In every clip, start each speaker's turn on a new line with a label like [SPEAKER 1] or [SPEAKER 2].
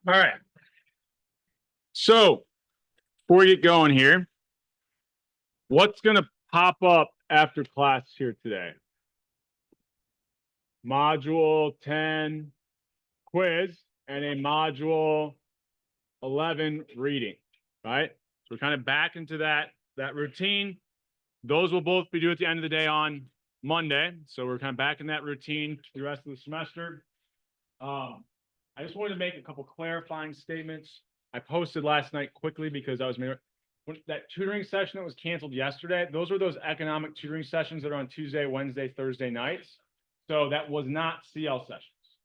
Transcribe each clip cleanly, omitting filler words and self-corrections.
[SPEAKER 1] All right. So before we get going here, what's going to pop up after class here today? Module 10 quiz and a module 11 reading, right? So we're kind of back into that routine. Those will both be due at the end of the day on Monday. So we're kind of back in that routine for the rest of the semester. I just wanted to make a couple clarifying statements. I posted last night quickly because I was that tutoring session that was canceled yesterday. Those were those economic tutoring sessions that are on Tuesday, Wednesday, Thursday nights. So that was not CL sessions,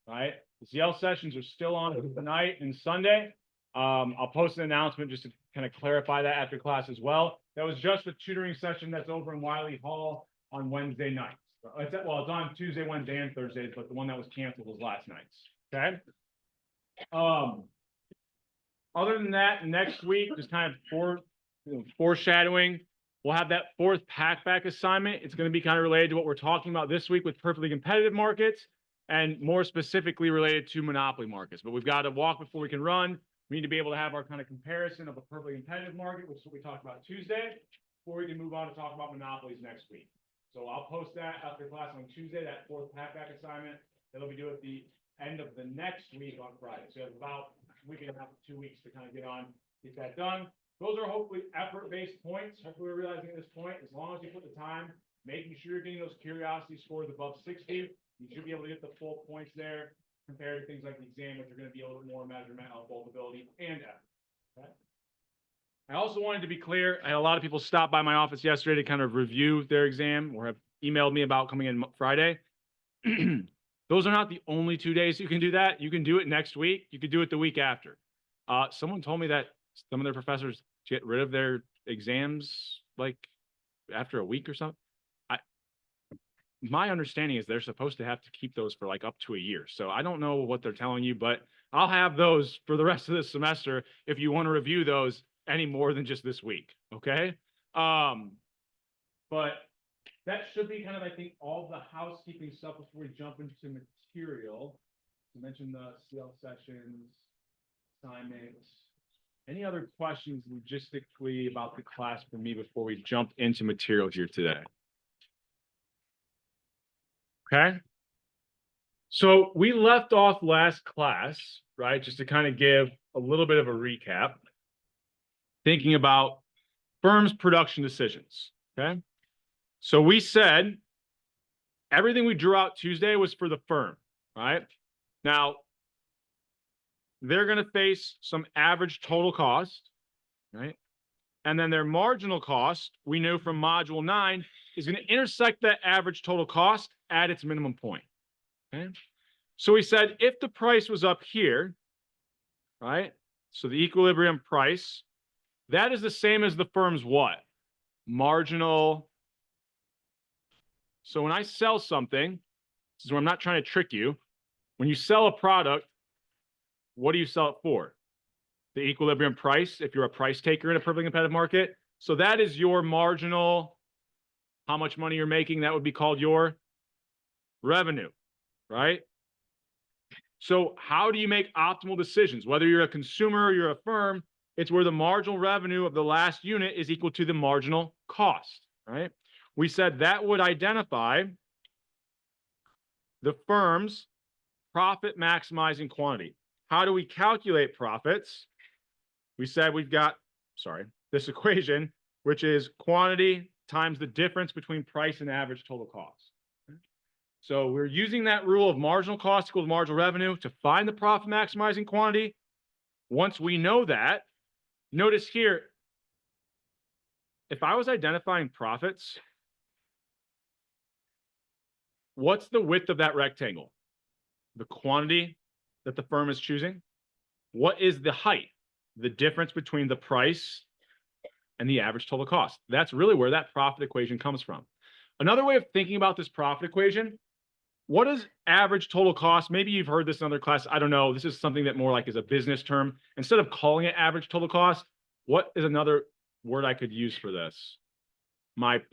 [SPEAKER 1] right? The CL sessions are still on tonight and Sunday. I'll post an announcement just to kind of clarify that after class as well. That was just the tutoring session that's over in Wiley Hall on Wednesday nights. It's on Tuesday, Wednesday, and Thursdays, but the one that was canceled was last night's. Okay. Other than that, next week, just kind of foreshadowing, we'll have that fourth packback assignment. It's going to be kind of related to what we're talking about this week with perfectly competitive markets and more specifically related to monopoly markets. But we've got to walk before we can run. We need to be able to have our kind of comparison of a perfectly competitive market, which is what we talked about Tuesday, before we can move on to talk about monopolies next week. So I'll post that after class on Tuesday, that fourth packback assignment. That'll be due at the end of the next week on Friday. So you have about a week and a half to 2 weeks to kind of get that done. Those are hopefully effort-based points. Hopefully we're realizing at this point, as long as you put the time, making sure you're getting those curiosity scores above 60, you should be able to get the full points there compared to things like the exam, which are going to be a little bit more measurement of both ability and effort. Okay? I also wanted to be clear. I had a lot of people stop by my office yesterday to kind of review their exam or have emailed me about coming in Friday. Those are not the only 2 days you can do that. You can do it next week. You could do it the week after. Someone told me that some of their professors get rid of their exams like after a week or something. My understanding is they're supposed to have to keep those for like up to a year. So I don't know what they're telling you, but I'll have those for the rest of this semester if you want to review those any more than just this week. Okay. But that should be kind of, I think, all the housekeeping stuff before we jump into material. You mentioned the CL sessions, assignments. Any other questions logistically about the class for me before we jump into material here today? Okay. So we left off last class, right? Just to kind of give a little bit of a recap, thinking about firms' production decisions. Okay. So we said everything we drew out Tuesday was for the firm, right? Now, they're going to face some average total cost, right? And then their marginal cost, we know from module 9, is going to intersect that average total cost at its minimum point. Okay. So we said if the price was up here, right? So the equilibrium price, that is the same as the firm's what? Marginal. So when I sell something, this is where I'm not trying to trick you. When you sell a product, what do you sell it for? The equilibrium price, if you're a price taker in a perfectly competitive market. So that is your marginal, how much money you're making, that would be called your revenue, right? So how do you make optimal decisions? Whether you're a consumer or you're a firm, it's where the marginal revenue of the last unit is equal to the marginal cost, right? We said that would identify the firm's profit maximizing quantity. How do we calculate profits? We said we've got, this equation, which is quantity times the difference between price and average total cost. So we're using that rule of marginal cost equals marginal revenue to find the profit maximizing quantity. Once we know that, notice here, if I was identifying profits, what's the width of that rectangle? The quantity that the firm is choosing. What is the height? The difference between the price and the average total cost. That's really where that profit equation comes from. Another way of thinking about this profit equation, what is average total cost? Maybe you've heard this in other class. I don't know. This is something that more like is a business term. Instead of calling it average total cost, what is another word I could use for this? Maybe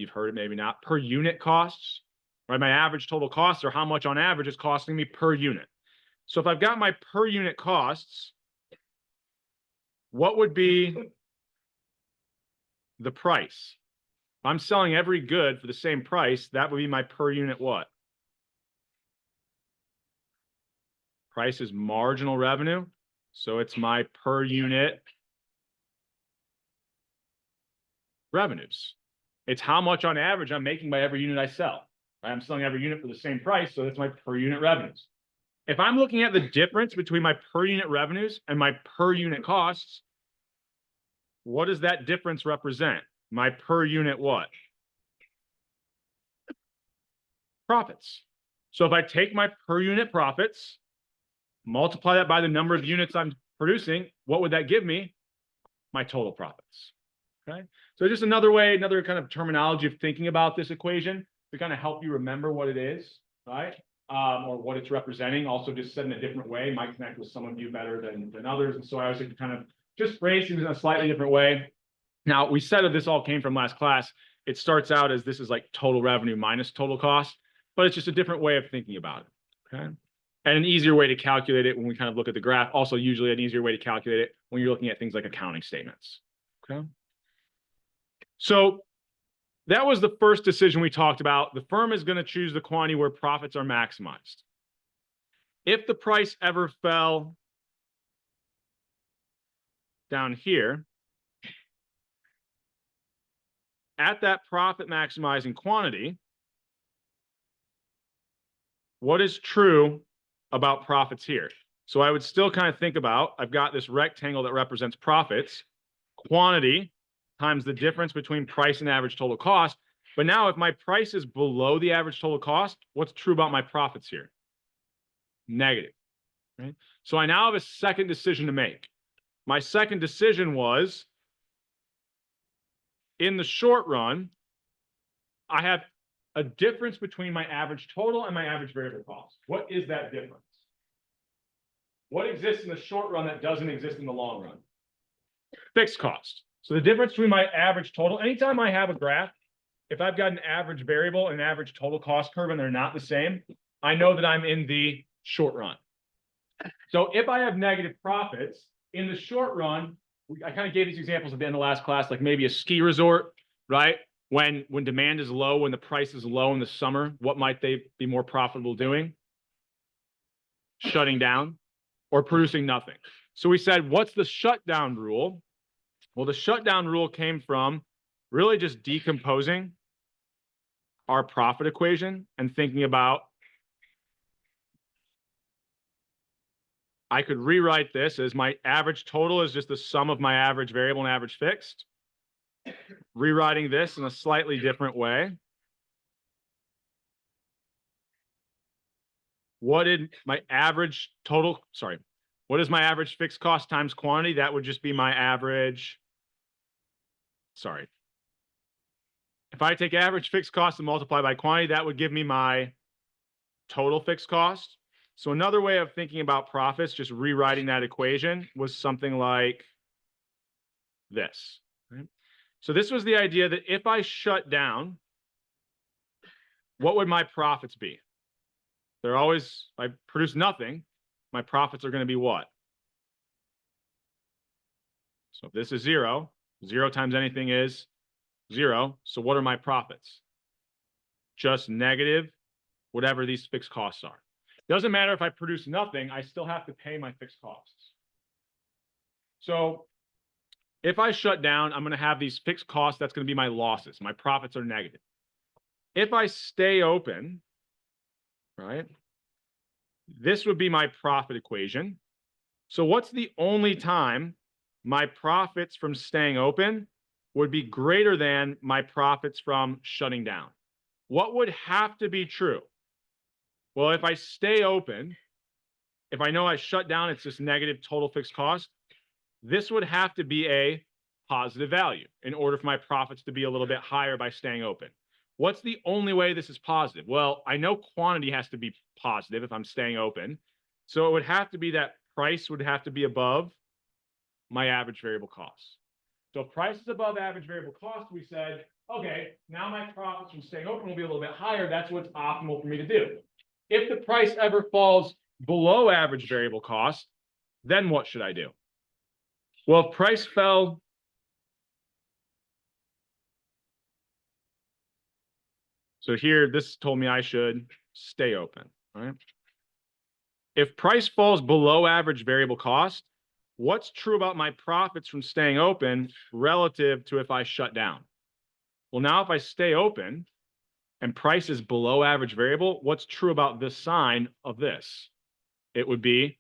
[SPEAKER 1] you've heard it, maybe not, per unit costs, right? My average total costs are how much on average is costing me per unit. So if I've got my per unit costs, what would be the price? If I'm selling every good for the same price, that would be my per unit what? Price is marginal revenue. So it's my per unit revenues. It's how much on average I'm making by every unit I sell. Right? I'm selling every unit for the same price, so that's my per unit revenues. If I'm looking at the difference between my per unit revenues and my per unit costs, what does that difference represent? My per unit what? Profits. So if I take my per unit profits, multiply that by the number of units I'm producing, what would that give me? My total profits. Okay. So just another way, another kind of terminology of thinking about this equation to kind of help you remember what it is, right? Or what it's representing. Also just said in a different way might connect with some of you better than others. And so I was kind of just phrase things in a slightly different way. Now, we said that this all came from last class. It starts out as this is like total revenue minus total cost, but it's just a different way of thinking about it, okay? And an easier way to calculate it when we kind of look at the graph. Also, usually an easier way to calculate it when you're looking at things like accounting statements, okay? So that was the first decision we talked about. The firm is going to choose the quantity where profits are maximized. If the price ever fell down here, at that profit maximizing quantity, what is true about profits here? So I would still kind of think about, I've got this rectangle that represents profits, quantity times the difference between price and average total cost. But now if my price is below the average total cost, what's true about my profits here? Negative, right? So I now have a second decision to make. My second decision was, in the short run, I have a difference between my average total and my average variable cost. What is that difference? What exists in the short run that doesn't exist in the long run? Fixed cost. So the difference between my average total, anytime I have a graph, if I've got an average variable and an average total cost curve and they're not the same, I know that I'm in the short run. So if I have negative profits in the short run, I kind of gave these examples at the end of last class, like maybe a ski resort, right? When demand is low, when the price is low in the summer, what might they be more profitable doing? Shutting down or producing nothing. So we said, what's the shutdown rule? Well, the shutdown rule came from really just decomposing our profit equation and thinking about, I could rewrite this as my average total is just the sum of my average variable and average fixed. Rewriting this in a slightly different way. What is my average fixed cost times quantity? That would just be my average. Sorry. If I take average fixed cost and multiply by quantity, that would give me my total fixed cost. So another way of thinking about profits, just rewriting that equation, was something like this. Right? So this was the idea that if I shut down, what would my profits be? They're always, if I produce nothing, my profits are going to be what? So if this is 0, 0 times anything is 0. So what are my profits? Just negative whatever these fixed costs are. Doesn't matter if I produce nothing, I still have to pay my fixed costs. So if I shut down, I'm going to have these fixed costs. That's going to be my losses. My profits are negative. If I stay open, right, this would be my profit equation. So what's the only time my profits from staying open would be greater than my profits from shutting down? What would have to be true? Well, if I stay open, if I know I shut down, it's just negative total fixed cost, this would have to be a positive value in order for my profits to be a little bit higher by staying open. What's the only way this is positive? Well, I know quantity has to be positive if I'm staying open. So it would have to be that price would have to be above my average variable cost. So if price is above average variable cost, we said, okay, now my profits from staying open will be a little bit higher. That's what's optimal for me to do. If the price ever falls below average variable cost, then what should I do? Well, if price fell, so here, this told me I should stay open, right? If price falls below average variable cost, what's true about my profits from staying open relative to if I shut down? Well, now if I stay open and price is below average variable, what's true about this sign of this? It would be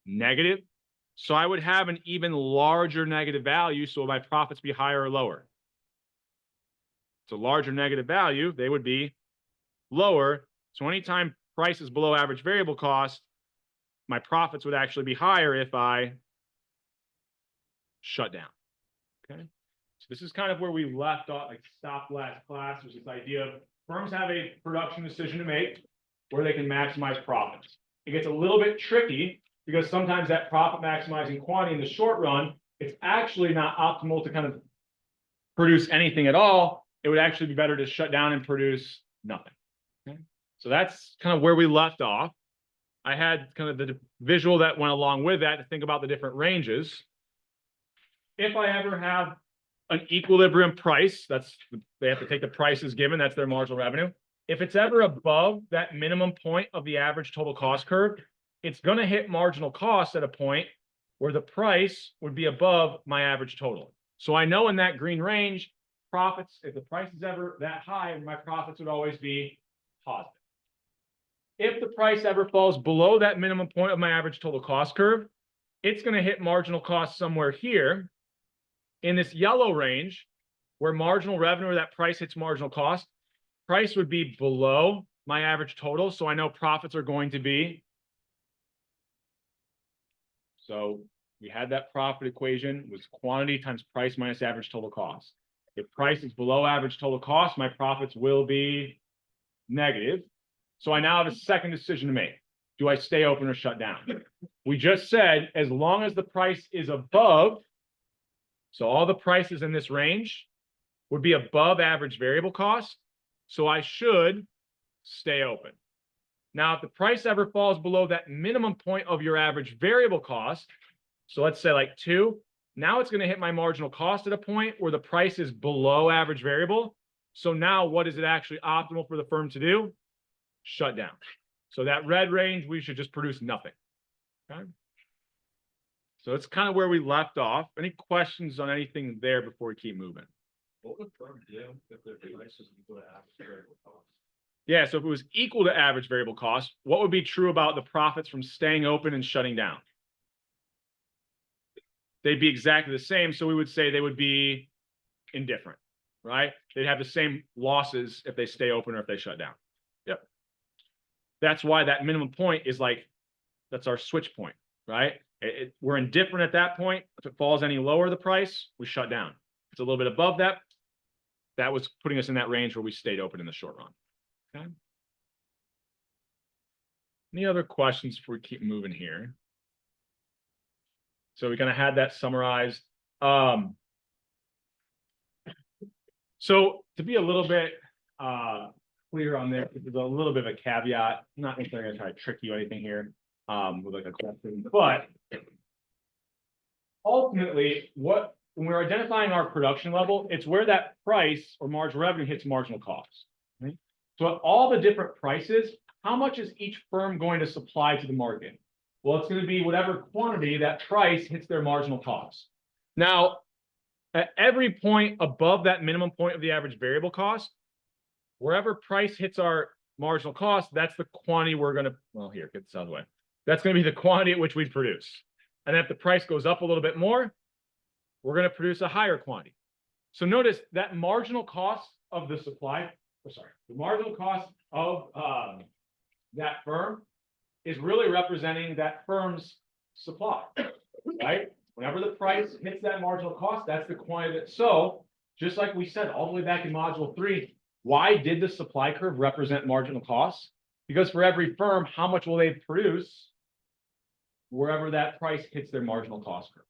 [SPEAKER 1] negative. So I would have an even larger negative value. So would my profits be higher or lower? It's a larger negative value. They would be lower. So anytime price is below average variable cost, my profits would actually be higher if I shut down. Okay. So this is kind of where we left off, like stopped last class, was this idea of firms have a production decision to make where they can maximize profits. It gets a little bit tricky because sometimes that profit maximizing quantity in the short run, it's actually not optimal to kind of produce anything at all. It would actually be better to shut down and produce nothing. Okay? So that's kind of where we left off. I had kind of the visual that went along with that to think about the different ranges. If I ever have an equilibrium price, they have to take the prices given, that's their marginal revenue. If it's ever above that minimum point of the average total cost curve, it's going to hit marginal cost at a point where the price would be above my average total. So I know in that green range, profits, if the price is ever that high, my profits would always be positive. If the price ever falls below that minimum point of my average total cost curve, it's going to hit marginal cost somewhere here in this yellow range where marginal revenue or that price hits marginal cost. Price would be below my average total. So I know profits are going to be. So we had that profit equation was quantity times price minus average total cost. If price is below average total cost, my profits will be negative. So I now have a second decision to make. Do I stay open or shut down? We just said, as long as the price is above, so all the prices in this range would be above average variable cost. So I should stay open. Now, if the price ever falls below that minimum point of your average variable cost, so let's say like 2, now it's going to hit my marginal cost at a point where the price is below average variable. So now what is it actually optimal for the firm to do? Shut down. So that red range, we should just produce nothing. Okay. So it's kind of where we left off. Any questions on anything there before we keep moving?
[SPEAKER 2] What would firm do if their price is equal to average variable cost?
[SPEAKER 1] Yeah, so if it was equal to average variable cost, what would be true about the profits from staying open and shutting down? They'd be exactly the same. So we would say they would be indifferent, right? They'd have the same losses if they stay open or if they shut down. Yep. That's why that minimum point is like, that's our switch point, right? We're indifferent at that point. If it falls any lower the price, we shut down. If it's a little bit above that, that was putting us in that range where we stayed open in the short run. Okay. Any other questions before we keep moving here? So we kind of had that summarized. So to be a little bit clear on this, there's a little bit of a caveat. I'm not necessarily going to try to trick you or anything here with like a question, but ultimately, when we're identifying our production level, it's where that price or marginal revenue hits marginal cost. Right? So at all the different prices, how much is each firm going to supply to the market? Well, it's going to be whatever quantity that price hits their marginal cost. Now, at every point above that minimum point of the average variable cost, wherever price hits our marginal cost, that's the quantity we're going to, well, here, get this out of the way. That's going to be the quantity at which we produce. And if the price goes up a little bit more, we're going to produce a higher quantity. So notice that marginal cost of the supply, the marginal cost of that firm is really representing that firm's supply, right? Whenever the price hits that marginal cost, that's the quantity that, so just like we said all the way back in module 3, why did the supply curve represent marginal costs? Because for every firm, how much will they produce wherever that price hits their marginal cost curve?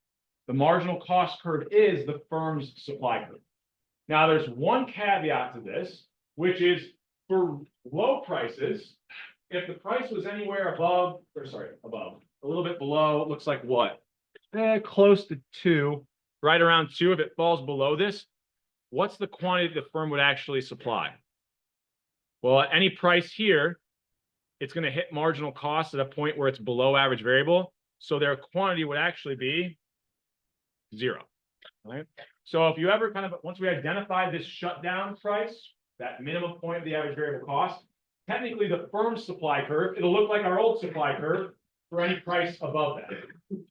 [SPEAKER 1] The marginal cost curve is the firm's supply curve. Now, there's one caveat to this, which is for low prices, if the price was anywhere above, a little bit below, it looks like what? Close to 2, right around 2. If it falls below this, what's the quantity the firm would actually supply? Well, at any price here, it's going to hit marginal cost at a point where it's below average variable. So their quantity would actually be 0. Right? So if you ever once we identify this shutdown price, that minimum point of the average variable cost, technically the firm's supply curve, it'll look like our old supply curve for any price above that.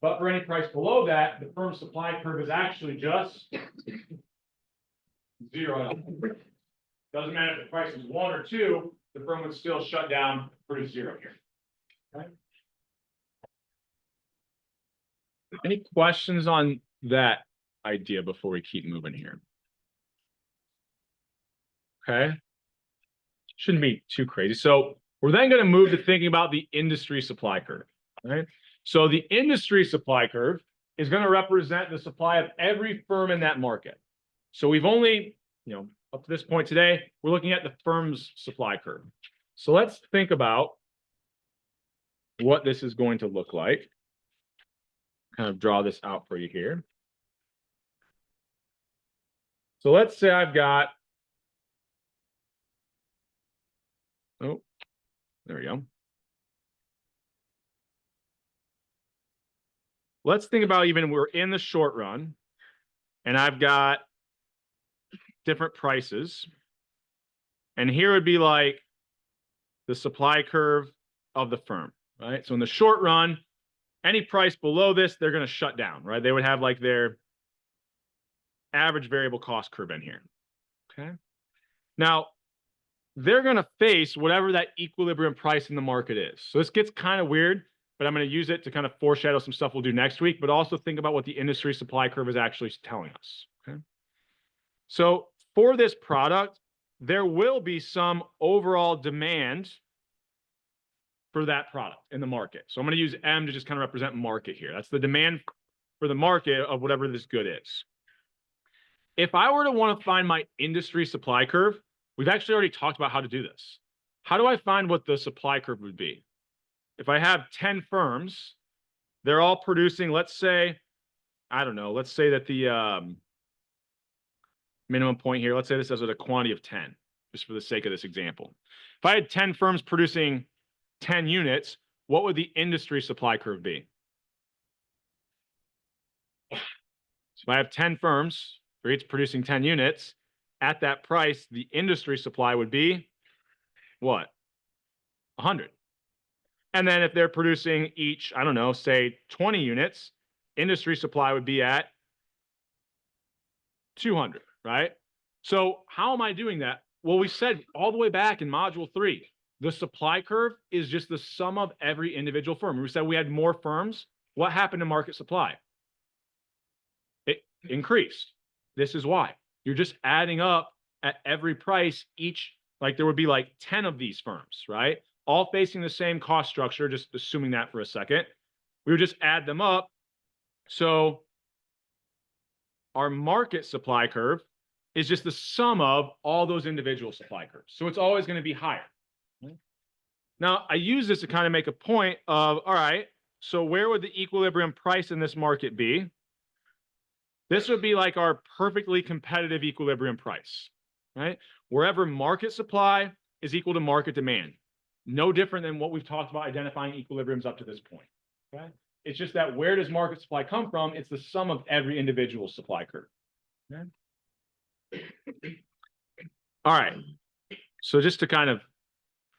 [SPEAKER 1] But for any price below that, the firm's supply curve is actually just 0. Doesn't matter if the price is 1 or 2, the firm would still shut down, produce 0 here. Okay. Any questions on that idea before we keep moving here? Okay. Shouldn't be too crazy. So we're then going to move to thinking about the industry supply curve. Right. So the industry supply curve is going to represent the supply of every firm in that market. So we've only, up to this point today, we're looking at the firm's supply curve. So let's think about what this is going to look like. Kind of draw this out for you here. So let's say I've got, oh, there we go. Let's think about even we're in the short run and I've got different prices. And here would be like the supply curve of the firm, right? So in the short run, any price below this, they're going to shut down, right? They would have like their average variable cost curve in here. Okay. Now, they're going to face whatever that equilibrium price in the market is. So this gets kind of weird, but I'm going to use it to kind of foreshadow some stuff we'll do next week, but also think about what the industry supply curve is actually telling us. Okay. So for this product, there will be some overall demand for that product in the market. So I'm going to use M to just kind of represent market here. That's the demand for the market of whatever this good is. If I were to want to find my industry supply curve, we've actually already talked about how to do this. How do I find what the supply curve would be? If I have 10 firms, they're all producing, let's say, I don't know, let's say that the minimum point here, let's say this is at a quantity of 10, just for the sake of this example. If I had 10 firms producing 10 units, what would the industry supply curve be? So if I have 10 firms, for each producing 10 units, at that price, the industry supply would be what? 100. And then if they're producing each, I don't know, say 20 units, industry supply would be at 200, right? So how am I doing that? Well, we said all the way back in module 3, the supply curve is just the sum of every individual firm. We said we had more firms. What happened to market supply? It increased. This is why. You're just adding up at every price each, like there would be like 10 of these firms, right? All facing the same cost structure, just assuming that for a second. We would just add them up. So our market supply curve is just the sum of all those individual supply curves. So it's always going to be higher. Now, I use this to kind of make a point of, all right, so where would the equilibrium price in this market be? This would be like our perfectly competitive equilibrium price, right? Wherever market supply is equal to market demand. No different than what we've talked about identifying equilibriums up to this point, okay? It's just that where does market supply come from? It's the sum of every individual supply curve. Okay? All right. So just to kind of,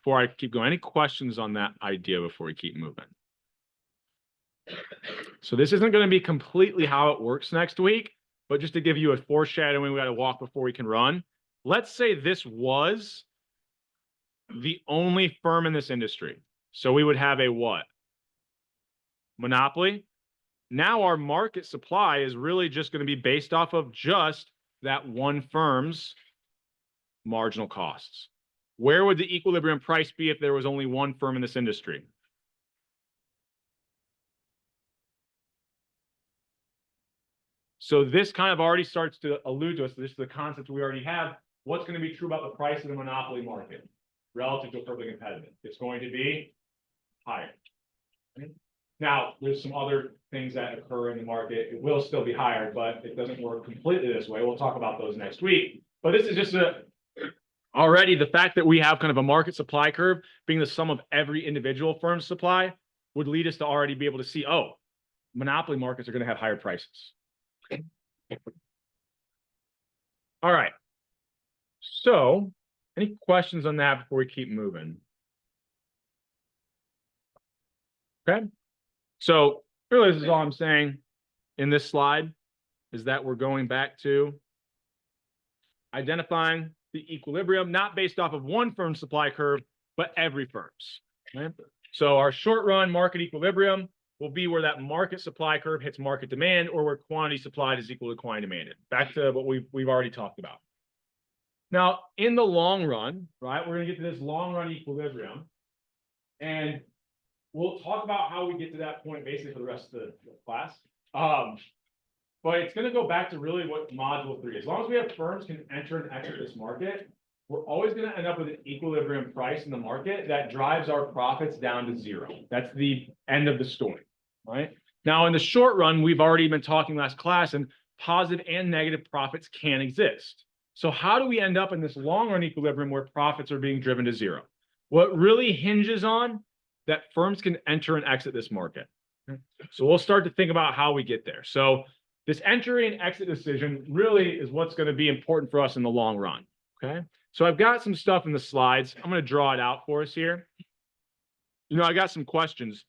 [SPEAKER 1] before I keep going, any questions on that idea before we keep moving? So this isn't going to be completely how it works next week, but just to give you a foreshadowing, we got to walk before we can run. Let's say this was the only firm in this industry. So we would have a what? Monopoly. Now our market supply is really just going to be based off of just that one firm's marginal costs. Where would the equilibrium price be if there was only one firm in this industry? So this kind of already starts to allude to us. This is the concept we already have. What's going to be true about the price of the monopoly market relative to a perfectly competitive? It's going to be higher. Now, there's some other things that occur in the market. It will still be higher, but it doesn't work completely this way. We'll talk about those next week. But this is just already the fact that we have kind of a market supply curve being the sum of every individual firm's supply would lead us to already be able to see, oh, monopoly markets are going to have higher prices. All right. So, any questions on that before we keep moving? Okay. So, really, this is all I'm saying in this slide is that we're going back to identifying the equilibrium, not based off of one firm's supply curve, but every firm's. Right? So, our short run market equilibrium will be where that market supply curve hits market demand, or where quantity supplied is equal to quantity demanded. Back to what we've already talked about. Now, in the long run, right, we're going to get to this long run equilibrium, and we'll talk about how we get to that point basically for the rest of the class. But it's going to go back to really what module 3 is. As long as we have firms can enter and exit this market, we're always going to end up with an equilibrium price in the market that drives our profits down to zero. That's the end of the story, right? Now, in the short run, we've already been talking last class, and positive and negative profits can exist. So how do we end up in this long run equilibrium where profits are being driven to zero? What really hinges on that firms can enter and exit this market. So we'll start to think about how we get there. So this entry and exit decision really is what's going to be important for us in the long run. Okay. So I've got some stuff in the slides. I'm going to draw it out for us here. You know, I got some questions.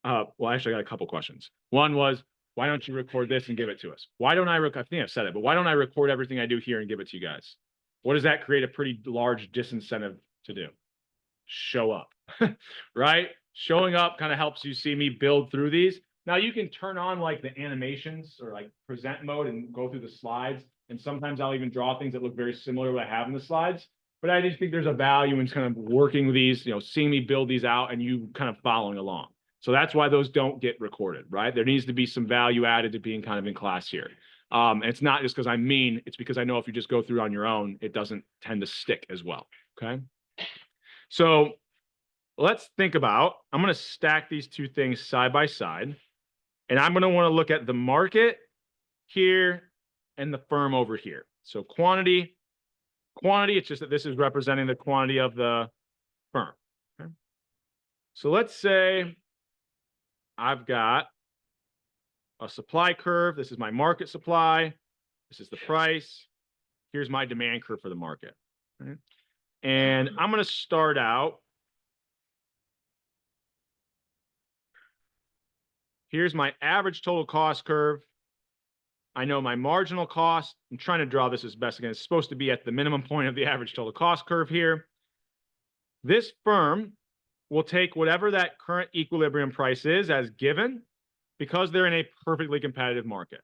[SPEAKER 1] Well, actually, I got a couple questions. One was, why don't you record this and give it to us? Why don't I think I've said it, but why don't I record everything I do here and give it to you guys? What does that create a pretty large disincentive to do? Show up, right? Showing up kind of helps you see me build through these. Now you can turn on like the animations or like present mode and go through the slides. And sometimes I'll even draw things that look very similar to what I have in the slides. But I just think there's a value in kind of working with these, you know, seeing me build these out and you kind of following along. So that's why those don't get recorded, right? There needs to be some value added to being kind of in class here. And it's not just because I'm mean, it's because I know if you just go through on your own, it doesn't tend to stick as well, okay? So let's think about, I'm going to stack these two things side by side, and I'm going to want to look at the market here and the firm over here. So quantity, it's just that this is representing the quantity of the firm. Okay? So let's say I've got a supply curve. This is my market supply. This is the price. Here's my demand curve for the market. Right? And I'm going to start out. Here's my average total cost curve. I know my marginal cost. I'm trying to draw this as best again. It's supposed to be at the minimum point of the average total cost curve here. This firm will take whatever that current equilibrium price is as given because they're in a perfectly competitive market.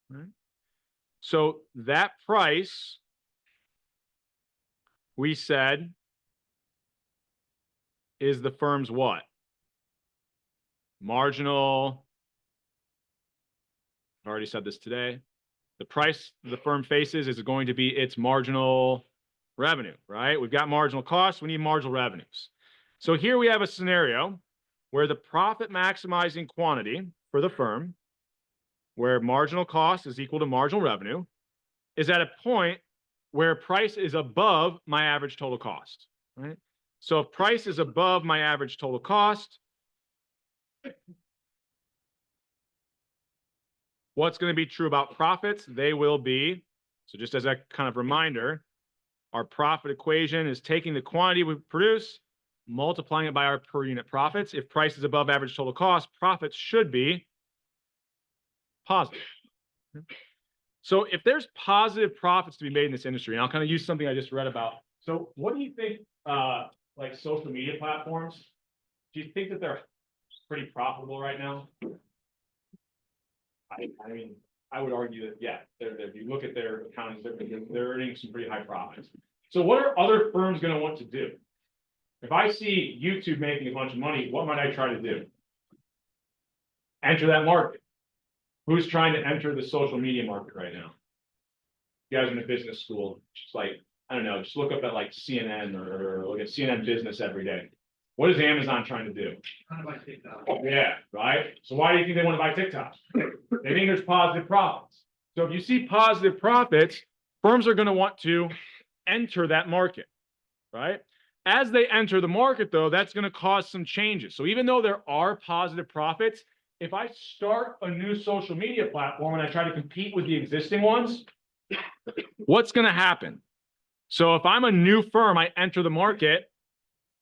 [SPEAKER 1] Right? So that price, we said, is the firm's what? Marginal. I've already said this today. The price the firm faces is going to be its marginal revenue, right? We've got marginal costs. We need marginal revenues. So here we have a scenario where the profit maximizing quantity for the firm, where marginal cost is equal to marginal revenue, is at a point where price is above my average total cost, right? So if price is above my average total cost, what's going to be true about profits? They will be, so just as a kind of reminder, our profit equation is taking the quantity we produce, multiplying it by our per unit profits. If price is above average total cost, profits should be positive. So if there's positive profits to be made in this industry, and I'll kind of use something I just read about. So what do you think, like social media platforms, do you think that they're pretty profitable right now? I mean, I would argue that, yeah, if you look at their accounting, they're earning some pretty high profits. So what are other firms going to want to do? If I see YouTube making a bunch of money, what might I try to do? Enter that market. Who's trying to enter the social media market right now? You guys in the business school, just like, I don't know, just look up at like CNN or look at CNN Business every day. What is Amazon trying to do?
[SPEAKER 2] Kind of like TikTok.
[SPEAKER 1] Yeah, right? So why do you think they want to buy TikTok? They think there's positive profits. So if you see positive profits, firms are going to want to enter that market, right? As they enter the market, though, that's going to cause some changes. So even though there are positive profits, if I start a new social media platform and I try to compete with the existing ones, what's going to happen? So if I'm a new firm, I enter the market,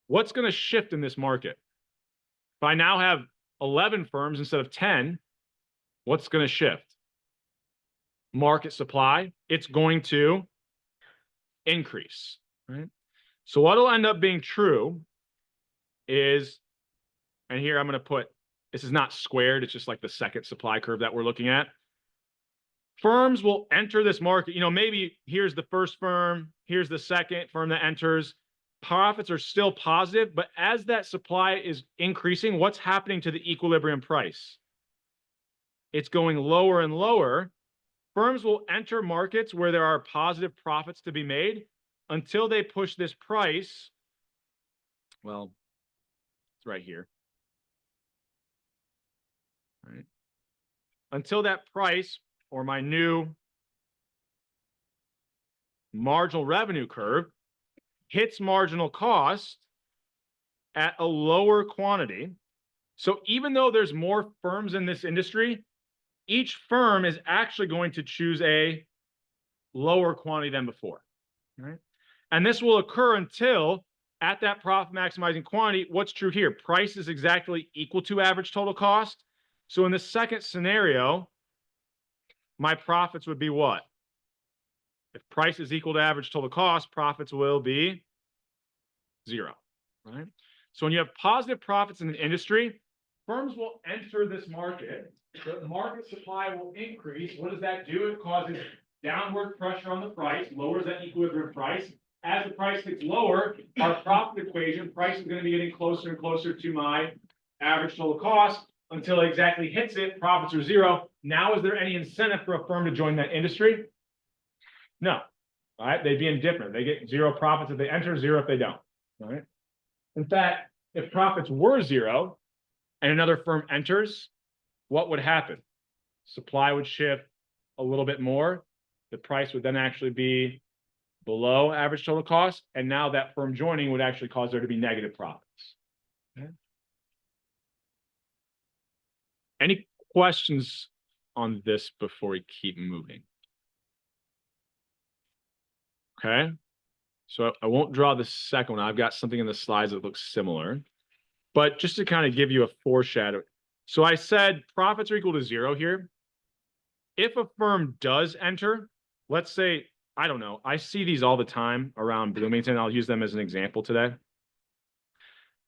[SPEAKER 1] what's going to shift in this market? If I now have 11 firms instead of 10, what's going to shift? Market supply, it's going to increase, right? So what'll end up being true is, and here I'm going to put, this is not squared, it's just like the second supply curve that we're looking at. Firms will enter this market, maybe here's the first firm, here's the second firm that enters. Profits are still positive, but as that supply is increasing, what's happening to the equilibrium price? It's going lower and lower. Firms will enter markets where there are positive profits to be made until they push this price. Well, it's right here. Right. Until that price or my new marginal revenue curve hits marginal cost at a lower quantity. So even though there's more firms in this industry, each firm is actually going to choose a lower quantity than before, right? And this will occur until at that profit maximizing quantity, what's true here? Price is exactly equal to average total cost. So in the second scenario, my profits would be what? If price is equal to average total cost, profits will be 0, right? So when you have positive profits in an industry, firms will enter this market. The market supply will increase. What does that do? It causes downward pressure on the price, lowers that equilibrium price. As the price gets lower, our profit equation, price is going to be getting closer and closer to my average total cost until it exactly hits it. Profits are 0. Now, is there any incentive for a firm to join that industry? No. All right. They'd be indifferent. They get 0 profits if they enter, 0 if they don't. All right. In fact, if profits were 0 and another firm enters, what would happen? Supply would shift a little bit more. The price would then actually be below average total cost. And now that firm joining would actually cause there to be negative profits. Okay. Any questions on this before we keep moving? Okay. So I won't draw the second one. I've got something in the slides that looks similar. But just to kind of give you a foreshadow. So I said profits are equal to 0 here. If a firm does enter, let's say, I don't know, I see these all the time around Bloomington. I'll use them as an example today.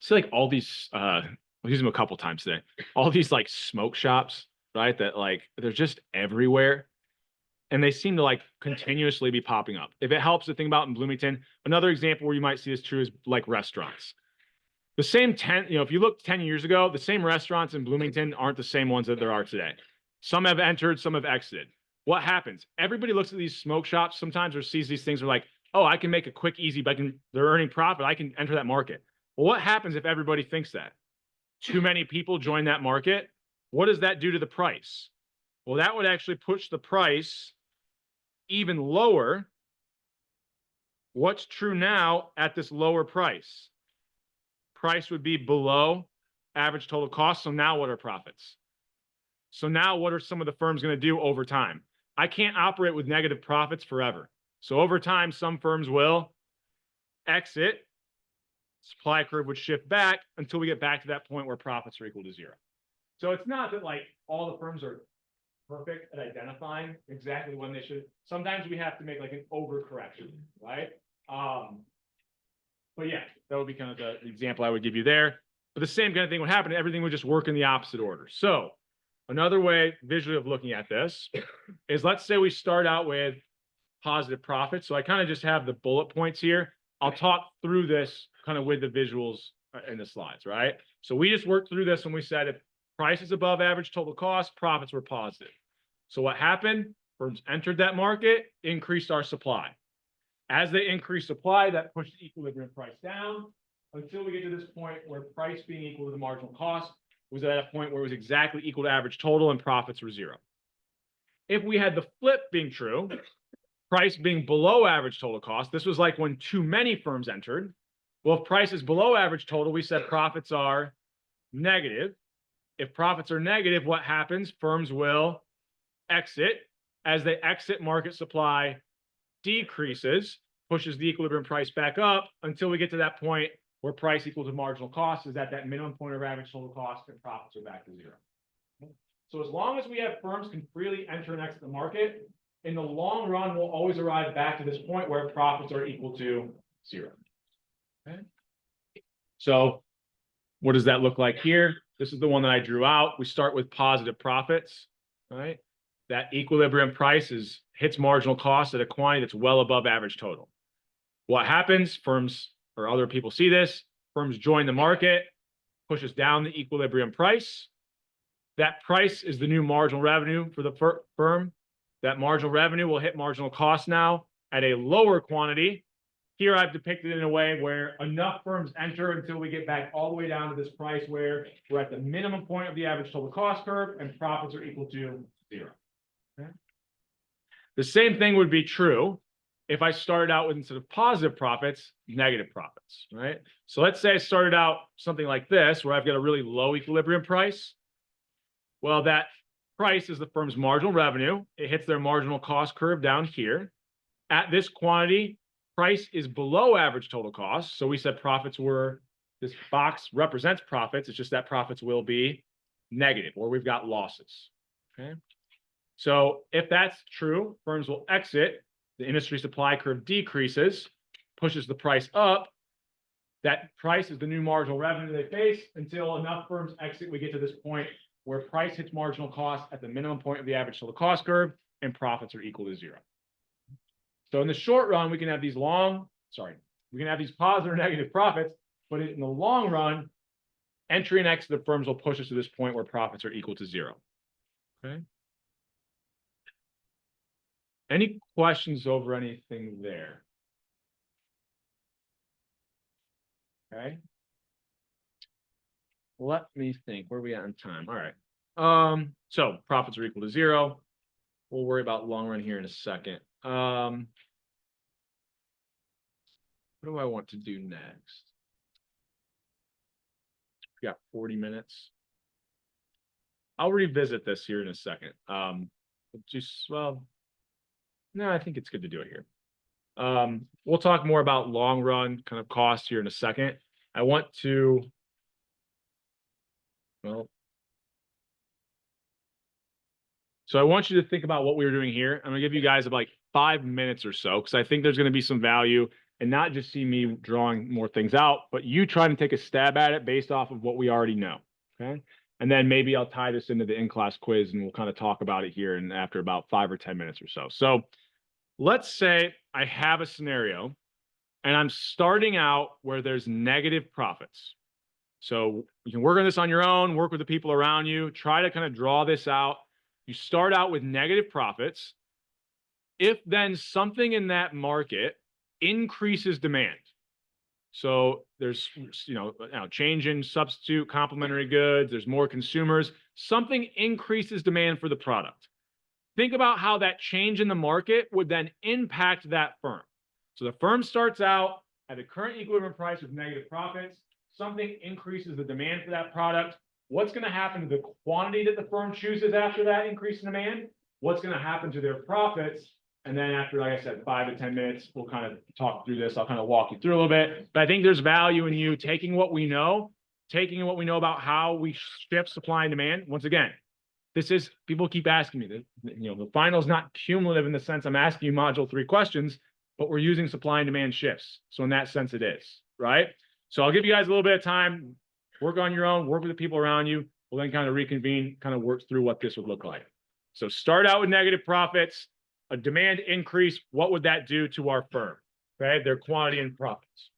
[SPEAKER 1] See like all these, I'll use them a couple times today. All these like smoke shops, right? That like, they're just everywhere. And they seem to like continuously be popping up. If it helps to think about in Bloomington, another example where you might see this true is like restaurants. The same 10, if you look 10 years ago, the same restaurants in Bloomington aren't the same ones that there are today. Some have entered, some have exited. What happens? Everybody looks at these smoke shops sometimes or sees these things, are like, oh, I can make a quick, easy, but they're earning profit. I can enter that market. Well, what happens if everybody thinks that? Too many people join that market. What does that do to the price? Well, that would actually push the price even lower. What's true now at this lower price? Price would be below average total cost. So now what are profits? So now what are some of the firms going to do over time? I can't operate with negative profits forever. So over time, some firms will exit. Supply curve would shift back until we get back to that point where profits are equal to 0. So it's not that like all the firms are perfect at identifying exactly when they should. Sometimes we have to make like an overcorrection, right? But yeah, that would be kind of the example I would give you there. But the same kind of thing would happen. Everything would just work in the opposite order. So another way visually of looking at this is, let's say we start out with positive profits. So I kind of just have the bullet points here. I'll talk through this kind of with the visuals in the slides, right? So we just worked through this when we said if prices above average total cost, profits were positive. So what happened? Firms entered that market, increased our supply. As they increased supply, that pushed the equilibrium price down until we get to this point where price being equal to the marginal cost was at a point where it was exactly equal to average total and profits were zero. If we had the flip being true, price being below average total cost, this was like when too many firms entered. Well, if price is below average total, we said profits are negative. If profits are negative, what happens? Firms will exit. As they exit, market supply decreases, pushes the equilibrium price back up until we get to that point where price equal to marginal cost is at that minimum point of average total cost and profits are back to zero. So as long as we have firms can freely enter and exit the market, in the long run, we'll always arrive back to this point where profits are equal to zero. Okay. So what does that look like here? This is the one that I drew out. We start with positive profits, right? That equilibrium price hits marginal cost at a quantity that's well above average total. What happens? Firms or other people see this. Firms join the market, pushes down the equilibrium price. That price is the new marginal revenue for the firm. That marginal revenue will hit marginal cost now at a lower quantity. Here I've depicted it in a way where enough firms enter until we get back all the way down to this price where we're at the minimum point of the average total cost curve and profits are equal to zero. Okay. The same thing would be true if I started out with, instead of positive profits, negative profits, right? So let's say I started out something like this, where I've got a really low equilibrium price. Well, that price is the firm's marginal revenue. It hits their marginal cost curve down here. At this quantity, price is below average total cost. So we said profits were, this box represents profits. It's just that profits will be negative, or we've got losses, okay? So if that's true, firms will exit. The industry supply curve decreases, pushes the price up. That price is the new marginal revenue they face until enough firms exit. We get to this point where price hits marginal cost at the minimum point of the average total cost curve and profits are equal to zero. So in the short run, we can have these positive or negative profits, but in the long run, entry and exit of firms will push us to this point where profits are equal to zero. Okay. Any questions over anything there? Okay. Let me think. Where are we at on time? All right. So profits are equal to zero. We'll worry about long run here in a second. What do I want to do next? We got 40 minutes. I'll revisit this here in a second. No, I think it's good to do it here. We'll talk more about long run kind of costs here in a second. I want to, so I want you to think about what we were doing here. I'm gonna give you guys like 5 minutes or so, because I think there's gonna be some value and not just see me drawing more things out, but you trying to take a stab at it based off of what we already know, okay? And then maybe I'll tie this into the in-class quiz and we'll kind of talk about it here and after about 5 or 10 minutes or so. So let's say I have a scenario and I'm starting out where there's negative profits. So you can work on this on your own, work with the people around you, try to kind of draw this out. You start out with negative profits. If then something in that market increases demand, so there's, change in substitute complementary goods, there's more consumers, something increases demand for the product. Think about how that change in the market would then impact that firm. So the firm starts out at the current equilibrium price with negative profits. Something increases the demand for that product. What's going to happen to the quantity that the firm chooses after that increase in demand? What's going to happen to their profits? And then after, like I said, 5 to 10 minutes, we'll kind of talk through this. I'll kind of walk you through a little bit. But I think there's value in you taking what we know about how we shift supply and demand. Once again, people keep asking me that, the final is not cumulative in the sense I'm asking you module 3 questions, but we're using supply and demand shifts. So in that sense, it is, right? So I'll give you guys a little bit of time, work on your own, work with the people around you. We'll then kind of reconvene, kind of work through what this would look like. So start out with negative profits, a demand increase. What would that do to our firm? Okay, their quantity and profits.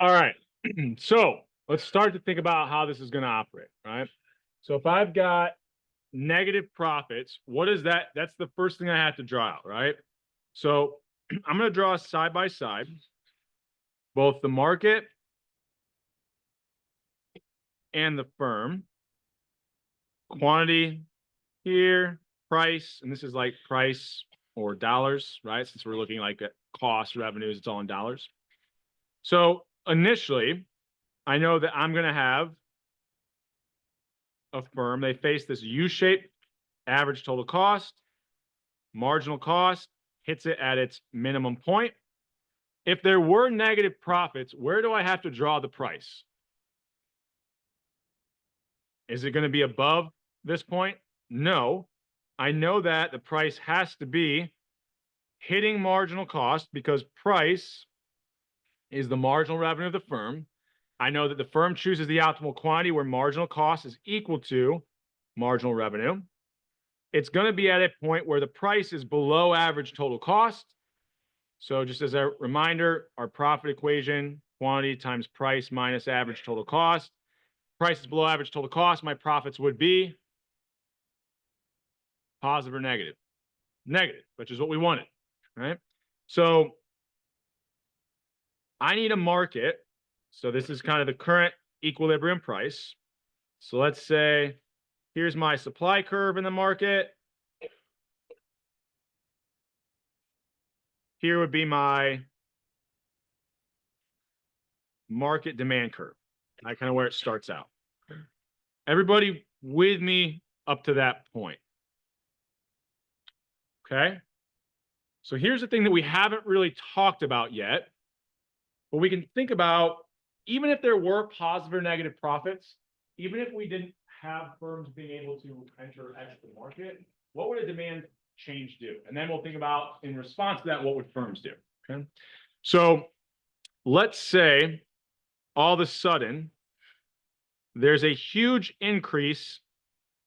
[SPEAKER 1] All right. So let's start to think about how this is going to operate, right? So if I've got negative profits, what is that? That's the first thing I have to draw out, right? So I'm going to draw side by side both the market and the firm, quantity here, price, and this is like price or dollars, right? Since we're looking like at cost, revenues, it's all in dollars. So initially, I know that I'm going to have a firm. They face this U-shaped average total cost, marginal cost, hits it at its minimum point. If there were negative profits, where do I have to draw the price? Is it going to be above this point? No. I know that the price has to be hitting marginal cost because price is the marginal revenue of the firm. I know that the firm chooses the optimal quantity where marginal cost is equal to marginal revenue. It's going to be at a point where the price is below average total cost. So just as a reminder, our profit equation, quantity times price minus average total cost. Price is below average total cost. My profits would be positive or negative? Negative, which is what we wanted, right? So I need a market. So this is kind of the current equilibrium price. So let's say here's my supply curve in the market. Here would be my market demand curve. Kind of where it starts out. Everybody with me up to that point. Okay. So here's the thing that we haven't really talked about yet, but we can think about, even if there were positive or negative profits, even if we didn't have firms being able to enter the market, what would a demand change do? And then we'll think about, in response to that, what would firms do? Okay. So let's say all of a sudden there's a huge increase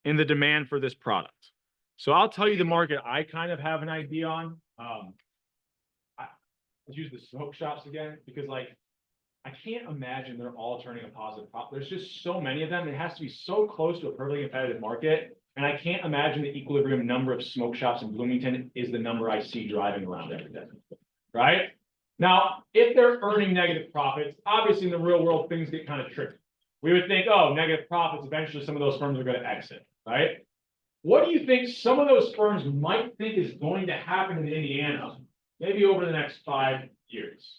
[SPEAKER 1] in the demand for this product. So I'll tell you the market I kind of have an idea on. Let's use the smoke shops again, because like, I can't imagine they're all turning a positive profit. There's just so many of them. It has to be so close to a perfectly competitive market. And I can't imagine the equilibrium number of smoke shops in Bloomington is the number I see driving around every day, right? Now, if they're earning negative profits, obviously in the real world, things get kind of tricky. We would think, oh, negative profits, eventually some of those firms are going to exit, right? What do you think some of those firms might think is going to happen in Indiana, maybe over the next 5 years?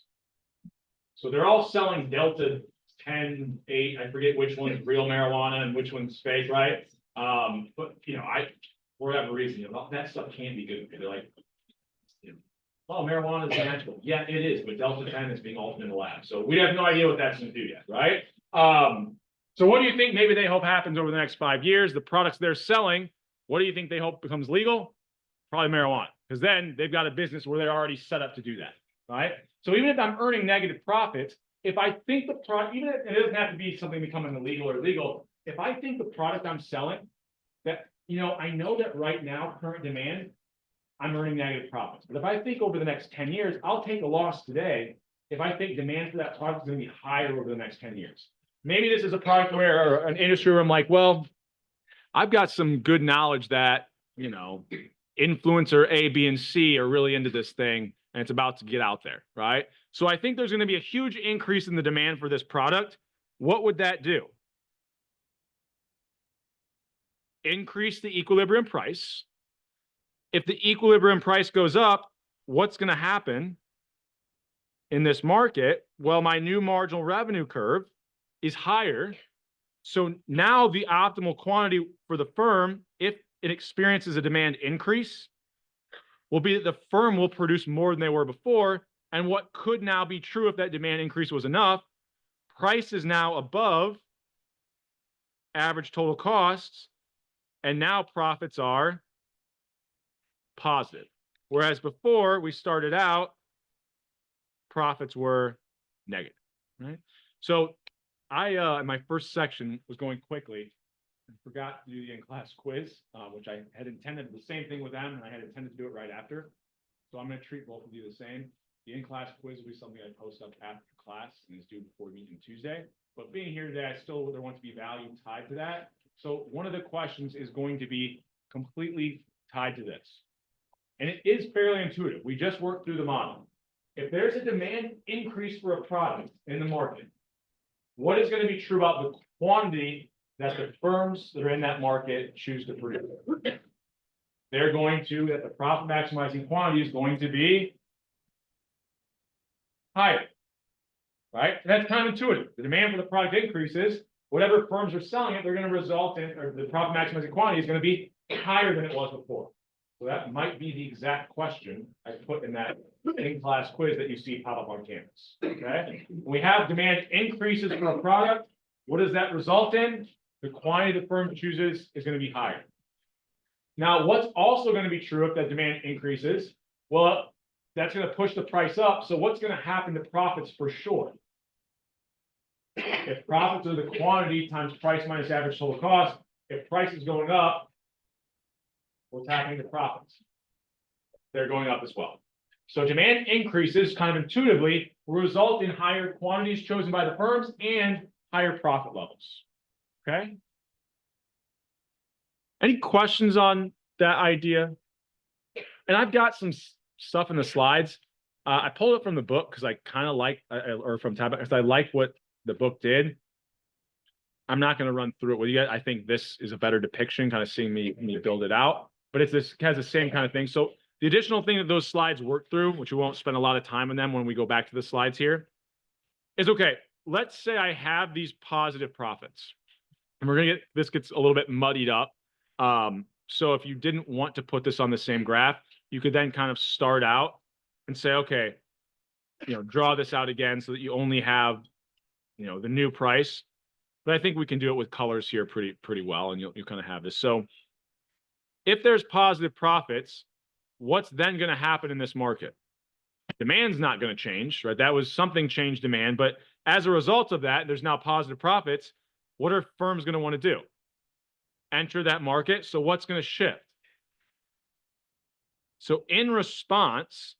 [SPEAKER 1] So they're all selling Delta 10, 8, I forget which one's real marijuana and which one's fake, right? But you know, for whatever reason, you know, that stuff can't be good. They're like, oh, marijuana is natural. Yeah, it is, but Delta 10 is being altered in the lab. So we have no idea what that's going to do yet, right? So what do you think maybe they hope happens over the next 5 years? The products they're selling, what do you think they hope becomes legal? Probably marijuana, because then they've got a business where they're already set up to do that, right? So even if I'm earning negative profits, if I think the product, even if it doesn't have to be something becoming illegal or legal, if I think the product I'm selling, that, you know, I know that right now, current demand, I'm earning negative profits. But if I think over the next 10 years, I'll take a loss today if I think demand for that product is going to be higher over the next 10 years. Maybe this is a product where, or an industry where I'm like, well, I've got some good knowledge that, you know, influencer A, B, and C are really into this thing, and it's about to get out there, right? So I think there's going to be a huge increase in the demand for this product. What would that do? Increase the equilibrium price. If the equilibrium price goes up, what's going to happen in this market? Well, my new marginal revenue curve is higher. So now the optimal quantity for the firm, if it experiences a demand increase, will be that the firm will produce more than they were before. And what could now be true if that demand increase was enough, price is now above average total costs, and now profits are positive. Whereas before we started out, profits were negative, right? So I, in my first section, was going quickly and forgot to do the in-class quiz, which I had intended the same thing with them, and I had intended to do it right after. So I'm going to treat both of you the same. The in-class quiz will be something I post up after class and is due before meeting Tuesday. But being here today, there wants to be value tied to that. So one of the questions is going to be completely tied to this. And it is fairly intuitive. We just worked through the model. If there's a demand increase for a product in the market, what is going to be true about the quantity that the firms that are in that market choose to produce? They're going to, that the profit maximizing quantity is going to be higher, right? And that's kind of intuitive. The demand for the product increases, whatever firms are selling it, they're going to result in, or the profit maximizing quantity is going to be higher than it was before. So that might be the exact question I put in that in-class quiz that you see pop up on campus, okay? We have demand increases for a product. What does that result in? The quantity the firm chooses is going to be higher. Now, what's also going to be true if that demand increases? Well, that's going to push the price up. So what's going to happen to profits for sure? If profits are the quantity times price minus average total cost, if price is going up, what's happening to profits? They're going up as well. So demand increases kind of intuitively will result in higher quantities chosen by the firms and higher profit levels. Okay. Any questions on that idea? And I've got some stuff in the slides. I pulled it from the book because I kind of like, or from tab, because I like what the book did. I'm not going to run through it with you guys. I think this is a better depiction, kind of seeing me build it out. But it has the same kind of thing. So the additional thing that those slides work through, which we won't spend a lot of time on them when we go back to the slides here, is okay. Let's say I have these positive profits, and we're gonna get this gets a little bit muddied up. So if you didn't want to put this on the same graph, you could then kind of start out and say, okay, draw this out again so that you only have, the new price. But I think we can do it with colors here pretty well, and you'll kind of have this. So if there's positive profits, what's then going to happen in this market? Demand's not going to change, right? That was something changed demand, but as a result of that, there's now positive profits. What are firms going to want to do? enter that market. So what's going to shift? So in response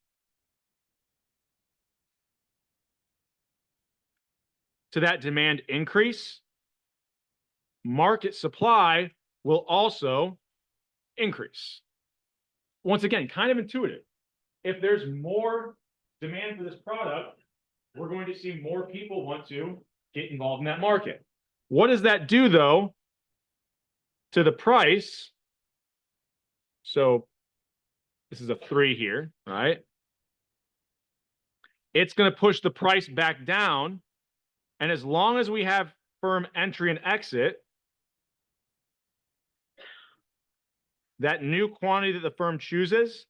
[SPEAKER 1] to that demand increase, market supply will also increase. Once again, kind of intuitive. If there's more demand for this product, we're going to see more people want to get involved in that market. What does that do, though, to the price? So this is a 3 here, right? It's going to push the price back down. And as long as we have firm entry and exit, that new quantity that the firm chooses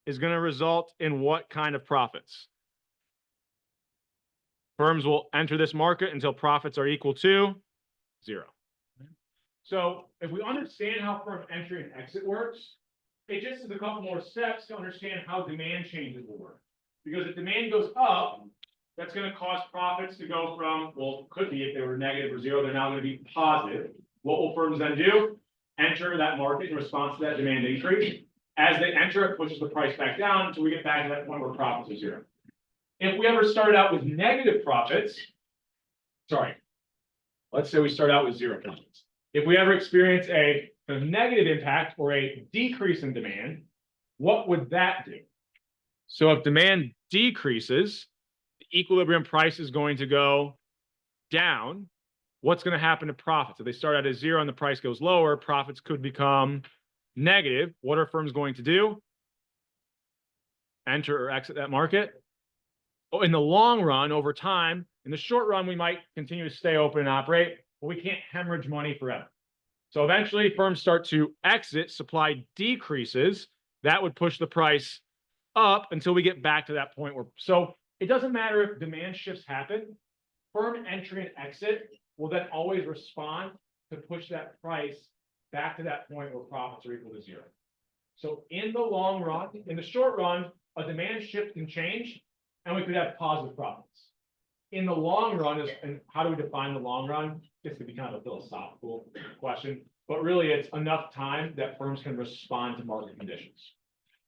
[SPEAKER 1] is going to result in what kind of profits? Firms will enter this market until profits are equal to 0. So if we understand how firm entry and exit works, it just is a couple more steps to understand how demand changes will work. Because if demand goes up, that's going to cause profits to go from, well, could be if they were negative or 0, they're now going to be positive. What will firms then do? Enter that market in response to that demand increase. As they enter, it pushes the price back down until we get back to that point where profits are 0. If we ever started out with negative profits, let's say we start out with 0 profits. If we ever experience a negative impact or a decrease in demand, what would that do? So if demand decreases, the equilibrium price is going to go down. What's going to happen to profits? If they start out at 0 and the price goes lower, profits could become negative. What are firms going to do? Enter or exit that market. In the long run, over time, in the short run, we might continue to stay open and operate, but we can't hemorrhage money forever. So eventually firms start to exit, supply decreases. That would push the price up until we get back to that point where, so it doesn't matter if demand shifts happen, firm entry and exit will then always respond to push that price back to that point where profits are equal to 0. So in the long run, in the short run, a demand shift can change and we could have positive profits. In the long run, and how do we define the long run? This could be kind of a philosophical question, but really it's enough time that firms can respond to market conditions.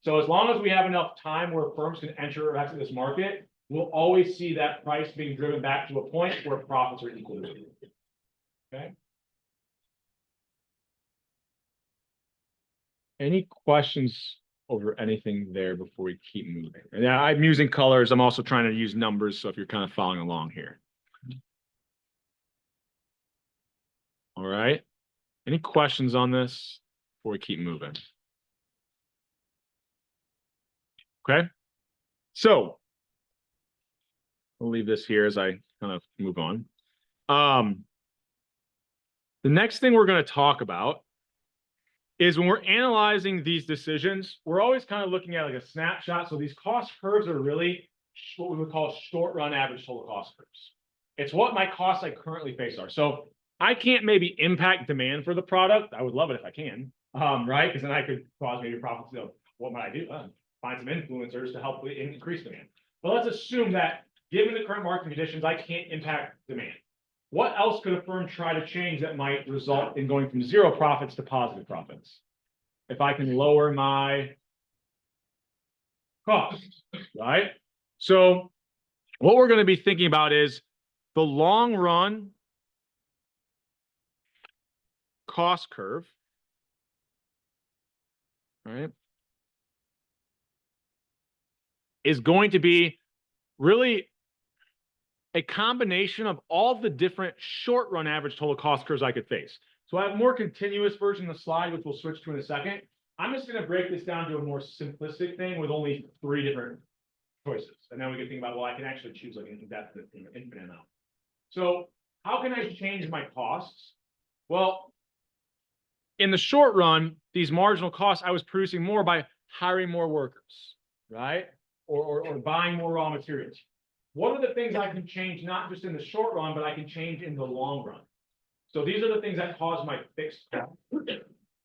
[SPEAKER 1] So as long as we have enough time where firms can enter or exit this market, we'll always see that price being driven back to a point where profits are equal to 0. Okay. Any questions over anything there before we keep moving? And I'm using colors. I'm also trying to use numbers. So if you're kind of following along here. All right. Any questions on this before we keep moving? Okay. So we'll leave this here as I kind of move on. The next thing we're going to talk about is when we're analyzing these decisions, we're always kind of looking at like a snapshot. So these cost curves are really what we would call short run average total cost curves. It's what my costs I currently face are. So I can't maybe impact demand for the product. I would love it if I can, right? Because then I could cause maybe profits. So what might I do? Find some influencers to help increase demand. But let's assume that given the current market conditions, I can't impact demand. What else could a firm try to change that might result in going from 0 profits to positive profits? If I can lower my costs, right? So what we're going to be thinking about is the long run cost curve, right, is going to be really a combination of all the different short run average total cost curves I could face. So I have a more continuous version of the slide, which we'll switch to in a second. I'm just going to break this down to a more simplistic thing with only 3 different choices. And then we can think about, well, I can actually choose like an infinite amount. So how can I change my costs? Well, in the short run, these marginal costs, I was producing more by hiring more workers, right? Or buying more raw materials. What are the things I can change, not just in the short run, but I can change in the long run? So these are the things that cause my fixed cost.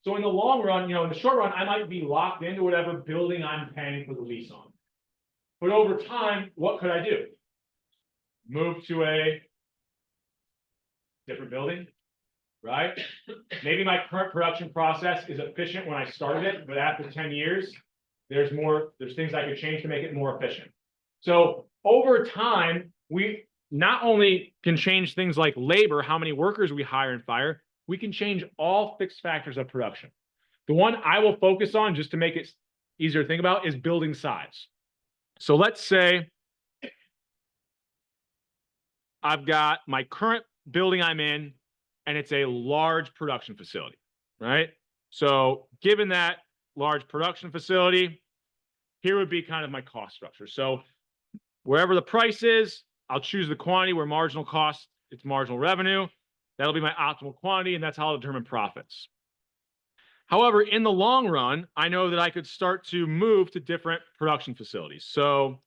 [SPEAKER 1] So in the long run, in the short run, I might be locked into whatever building I'm paying for the lease on. But over time, what could I do? Move to a different building, right? Maybe my current production process is efficient when I started it, but after 10 years, there's things I could change to make it more efficient. So over time, we not only can change things like labor, how many workers we hire and fire, we can change all fixed factors of production. The one I will focus on, just to make it easier to think about, is building size. So let's say I've got my current building I'm in, and it's a large production facility, right? So given that large production facility, here would be kind of my cost structure. So wherever the price is, I'll choose the quantity where marginal cost, it's marginal revenue. That'll be my optimal quantity, and that's how I'll determine profits. However, in the long run, I know that I could start to move to different production facilities. So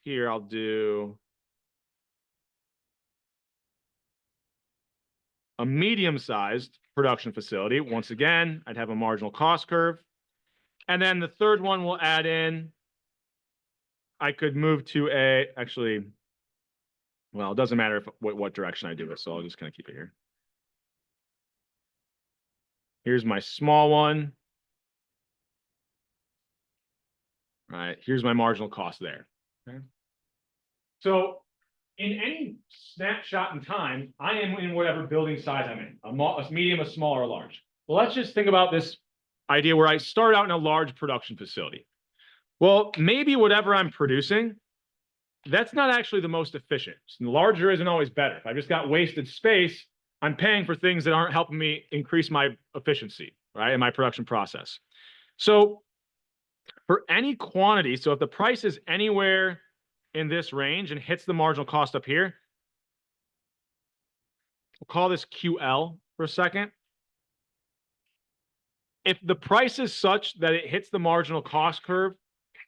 [SPEAKER 1] here I'll do a medium-sized production facility. Once again, I'd have a marginal cost curve. And then the third one we'll add in, I could move to well, it doesn't matter what direction I do it, so I'll just kind of keep it here. Here's my small one. All right, here's my marginal cost there. Okay. So in any snapshot in time, I am in whatever building size I'm in, a medium, a small, or a large. Well, let's just think about this idea where I start out in a large production facility. Well, maybe whatever I'm producing, that's not actually the most efficient. Larger isn't always better. If I've just got wasted space, I'm paying for things that aren't helping me increase my efficiency, right, in my production process. So for any quantity, so if the price is anywhere in this range and hits the marginal cost up here, we'll call this QL for a second. If the price is such that it hits the marginal cost curve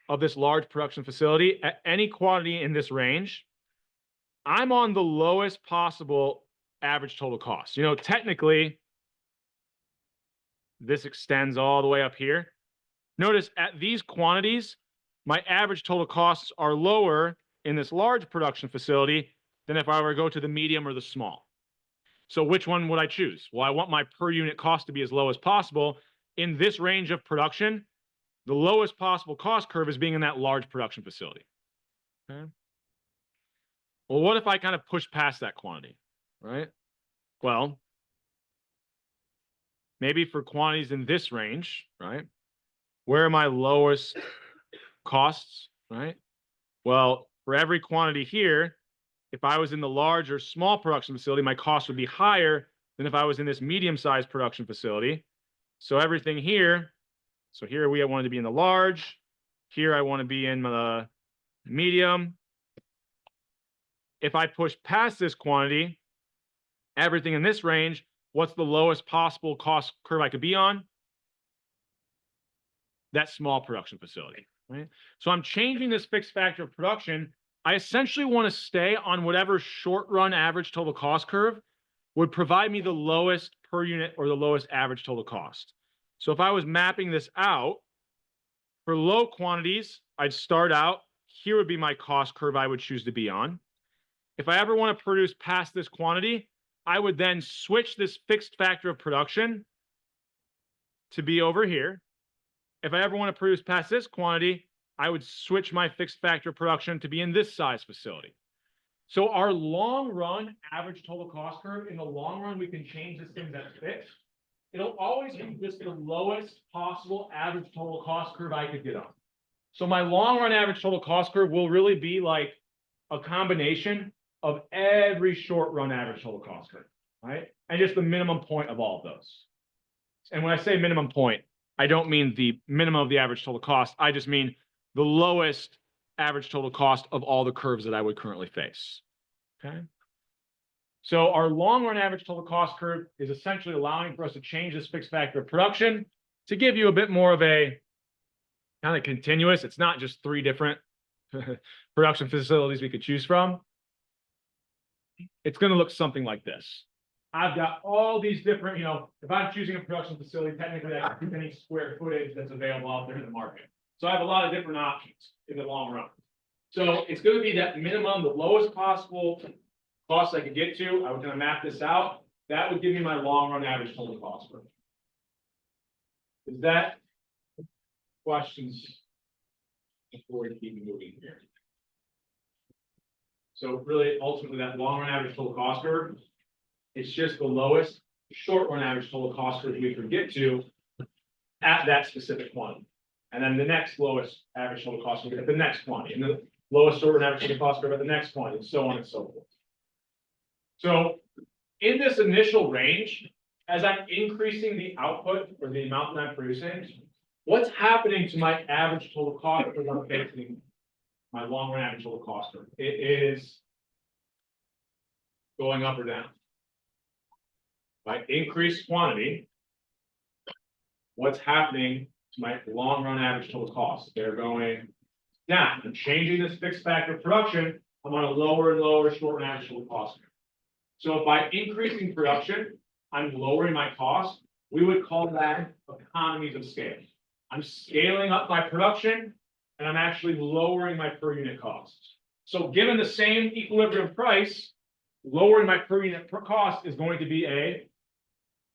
[SPEAKER 1] of this large production facility at any quantity in this range, I'm on the lowest possible average total cost. You know, technically, this extends all the way up here. Notice at these quantities, my average total costs are lower in this large production facility than if I were to go to the medium or the small. So which one would I choose? Well, I want my per unit cost to be as low as possible. In this range of production, the lowest possible cost curve is being in that large production facility. Okay. Well, what if I kind of push past that quantity, right? Well, maybe for quantities in this range, right? Where are my lowest costs, right? Well, for every quantity here, if I was in the large or small production facility, my cost would be higher than if I was in this medium-sized production facility. So everything here, so here we wanted to be in the large, here I want to be in the medium. If I push past this quantity, everything in this range, what's the lowest possible cost curve I could be on? That small production facility, right? So I'm changing this fixed factor of production. I essentially want to stay on whatever short run average total cost curve would provide me the lowest per unit or the lowest average total cost. So if I was mapping this out for low quantities, I'd start out, here would be my cost curve I would choose to be on. If I ever want to produce past this quantity, I would then switch this fixed factor of production to be over here. If I ever want to produce past this quantity, I would switch my fixed factor of production to be in this size facility. So our long run average total cost curve, in the long run, we can change this thing that's fixed. It'll always be just the lowest possible average total cost curve I could get on. So my long run average total cost curve will really be like a combination of every short run average total cost curve, right? And just the minimum point of all of those. And when I say minimum point, I don't mean the minimum of the average total cost. I just mean the lowest average total cost of all the curves that I would currently face. Okay. So our long run average total cost curve is essentially allowing for us to change this fixed factor of production to give you a bit more of a kind of continuous. It's not just 3 different production facilities we could choose from. It's going to look something like this. I've got all these different, if I'm choosing a production facility, technically I can choose any square footage that's available out there in the market. So I have a lot of different options in the long run. So it's going to be that minimum, the lowest possible cost I could get to. I was going to map this out. that would give me my long run average total cost curve. Is that questions before we keep moving here? So really, ultimately, that long run average total cost curve, it's just the lowest short run average total cost curve we can get to at that specific quantity. And then the next lowest average total cost curve at the next quantity, and the lowest short run average total cost curve at the next quantity, and so on and so forth. So in this initial range, as I'm increasing the output or the amount that I'm producing, what's happening to my average total cost as I'm facing my long run average total cost curve? It is going up or down. By increased quantity, what's happening to my long run average total cost? They're going down. I'm changing this fixed factor of production. I'm on a lower and lower short run average total cost curve. So by increasing production, I'm lowering my cost. We would call that economies of scale. I'm scaling up my production and I'm actually lowering my per unit costs. So given the same equilibrium price, lowering my per unit cost is going to be a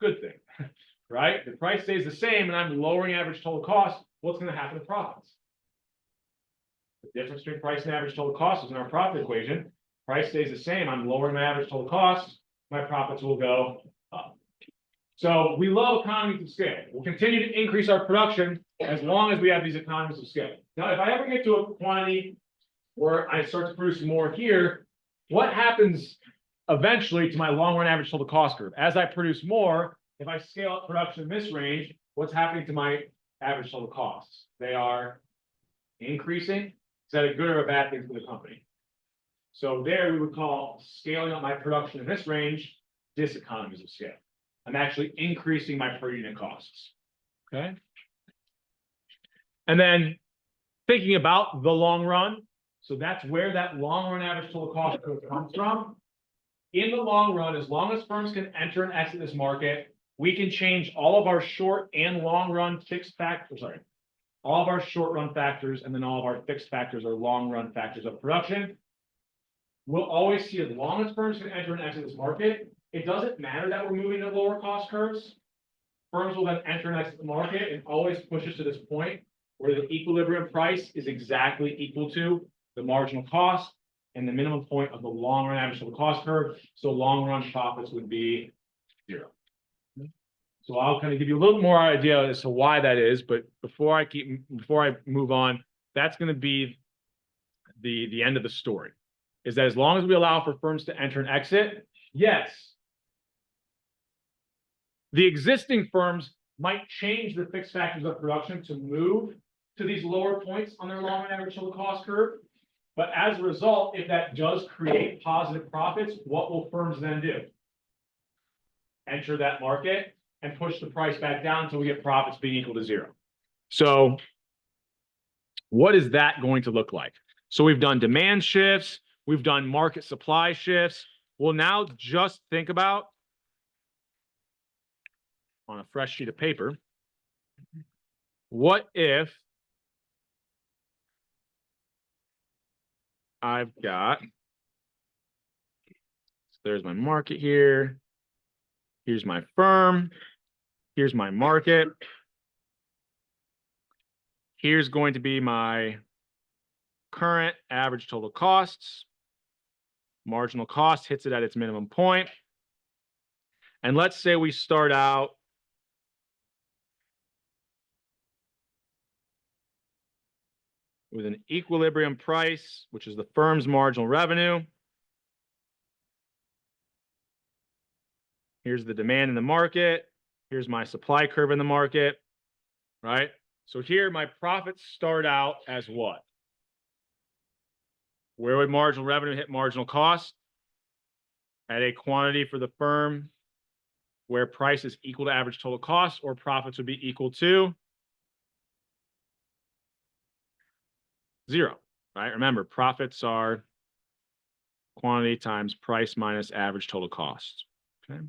[SPEAKER 1] good thing, right? The price stays the same and I'm lowering average total cost. What's going to happen to profits? The difference between price and average total cost is in our profit equation. Price stays the same. I'm lowering my average total cost. My profits will go up. So we love economies of scale. We'll continue to increase our production as long as we have these economies of scale. Now, if I ever get to a quantity where I start to produce more here, what happens eventually to my long run average total cost curve? As I produce more, if I scale up production in this range, what's happening to my average total costs? They are increasing. Is that a good or a bad thing for the company? So there we would call scaling up my production in this range diseconomies of scale. I'm actually increasing my per unit costs. Okay. And then thinking about the long run. So that's where that long run average total cost curve comes from. In the long run, as long as firms can enter and exit this market, we can change all of our short and long run fixed factors, all of our short run factors, and then all of our fixed factors or long run factors of production. We'll always see, as long as firms can enter and exit this market, it doesn't matter that we're moving to lower cost curves. Firms will then enter and exit the market and always push us to this point where the equilibrium price is exactly equal to the marginal cost and the minimum point of the long run average total cost curve. So long run profits would be 0. So I'll kind of give you a little more idea as to why that is, but before I move on, that's going to be the end of the story. Is that as long as we allow for firms to enter and exit, yes, the existing firms might change the fixed factors of production to move to these lower points on their long run average total cost curve. But as a result, if that does create positive profits, what will firms then do? Enter that market and push the price back down until we get profits being equal to 0. So what is that going to look like? So we've done demand shifts. We've done market supply shifts. We'll now just think about, on a fresh sheet of paper, what if I've got, so there's my market here. Here's my firm. Here's my market. Here's going to be my current average total costs. Marginal cost hits it at its minimum point. And let's say we start out with an equilibrium price, which is the firm's marginal revenue. Here's the demand in the market. Here's my supply curve in the market, right? So here my profits start out as what? Where would marginal revenue hit marginal cost? At a quantity for the firm where price is equal to average total cost, or profits would be equal to 0, right? Remember, profits are quantity times price minus average total cost. Okay.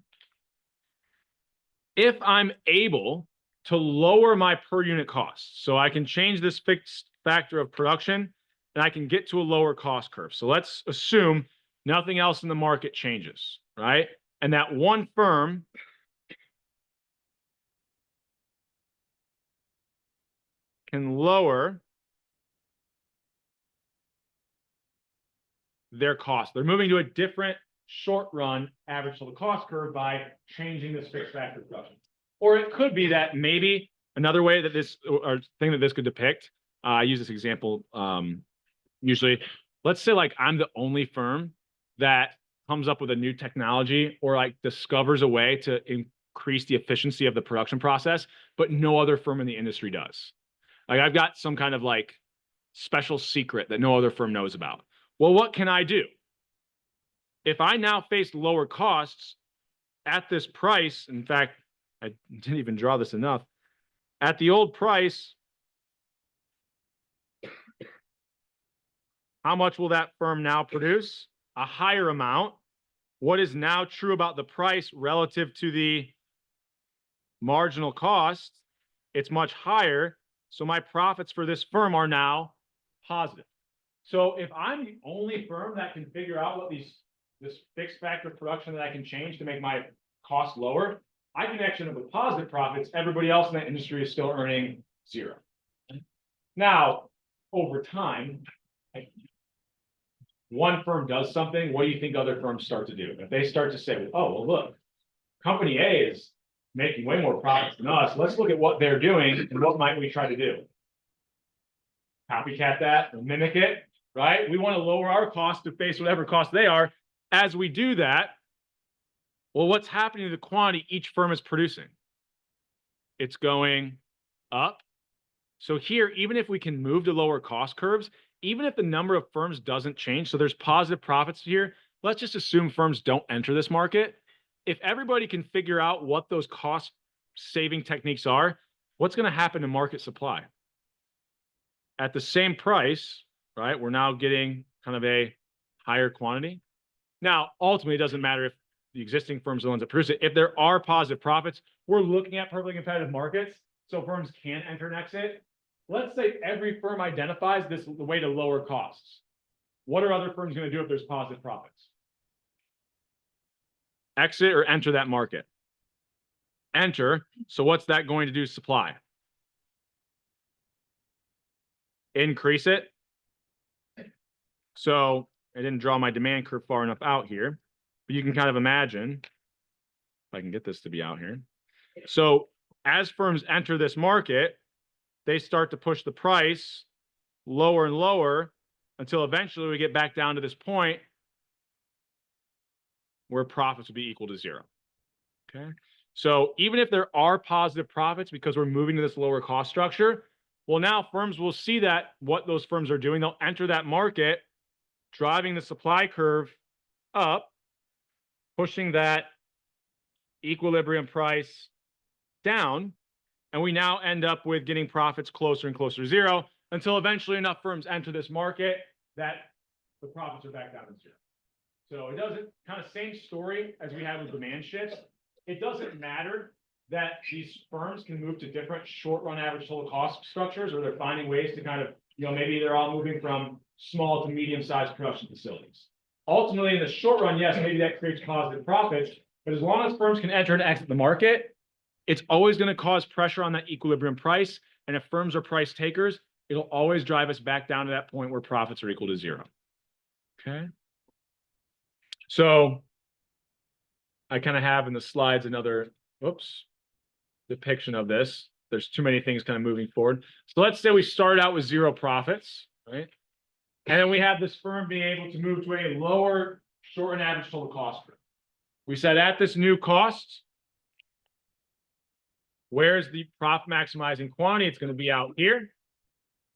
[SPEAKER 1] If I'm able to lower my per unit costs, so I can change this fixed factor of production and I can get to a lower cost curve. So let's assume nothing else in the market changes, right? And that one firm can lower their cost. They're moving to a different short run average total cost curve by changing this fixed factor production. Or it could be that maybe another way that this or thing that this could depict, I use this example usually. Let's say like I'm the only firm that comes up with a new technology or like discovers a way to increase the efficiency of the production process, but no other firm in the industry does. Like I've got some kind of like special secret that no other firm knows about. Well, what can I do? If I now face lower costs at this price, in fact, I didn't even draw this enough. At the old price, how much will that firm now produce? A higher amount. What is now true about the price relative to the marginal cost? It's much higher. So my profits for this firm are now positive. So if I'm the only firm that can figure out what this fixed factor production that I can change to make my costs lower, I can actually end up with positive profits. Everybody else in that industry is still earning zero. Now, over time, one firm does something, what do you think other firms start to do? If they start to say, oh, well, look, company A is making way more profits than us. Let's look at what they're doing and what might we try to do? Copycat that, or mimic it, right? We want to lower our cost to face whatever cost they are. As we do that, well, what's happening to the quantity each firm is producing? It's going up. So here, even if we can move to lower cost curves, even if the number of firms doesn't change, so there's positive profits here, let's just assume firms don't enter this market. If everybody can figure out what those cost saving techniques are, what's going to happen to market supply? At the same price, right, we're now getting kind of a higher quantity. Now, ultimately, it doesn't matter if the existing firms are the ones that produce it. If there are positive profits, we're looking at perfectly competitive markets, so firms can enter and exit. Let's say every firm identifies this the way to lower costs. What are other firms going to do if there's positive profits? Exit or enter that market? Enter. So what's that going to do to supply? Increase it. So I didn't draw my demand curve far enough out here, but you can kind of imagine, if I can get this to be out here. So as firms enter this market, they start to push the price lower and lower until eventually we get back down to this point where profits will be equal to zero. Okay. So even if there are positive profits because we're moving to this lower cost structure, well, now firms will see that what those firms are doing, they'll enter that market, driving the supply curve up, pushing that equilibrium price down, and we now end up with getting profits closer and closer to zero until eventually enough firms enter this market that the profits are back down to zero. So it doesn't, kind of same story as we have with demand shifts. It doesn't matter that these firms can move to different short run average total cost structures, or they're finding ways to kind of, maybe they're all moving from small to medium sized production facilities. Ultimately, in the short run, yes, maybe that creates positive profits, but as long as firms can enter and exit the market, it's always going to cause pressure on that equilibrium price. And if firms are price takers, it'll always drive us back down to that point where profits are equal to zero. Okay. So I kind of have in the slides another, depiction of this. There's too many things kind of moving forward. So let's say we start out with zero profits, right? And then we have this firm being able to move to a lower short and average total cost curve. We said at this new cost, where's the profit maximizing quantity? It's going to be out here.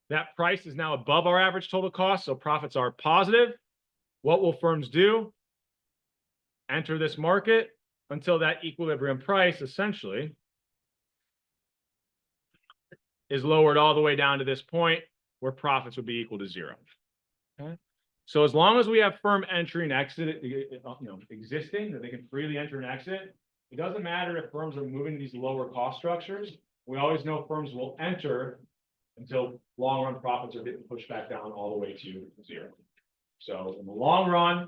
[SPEAKER 1] That price is now above our average total cost, so profits are positive. What will firms do? Enter this market until that equilibrium price essentially is lowered all the way down to this point where profits would be equal to zero. Okay. So as long as we have firm entry and exit, existing, that they can freely enter and exit, it doesn't matter if firms are moving to these lower cost structures. We always know firms will enter until long run profits are getting pushed back down all the way to zero. So in the long run,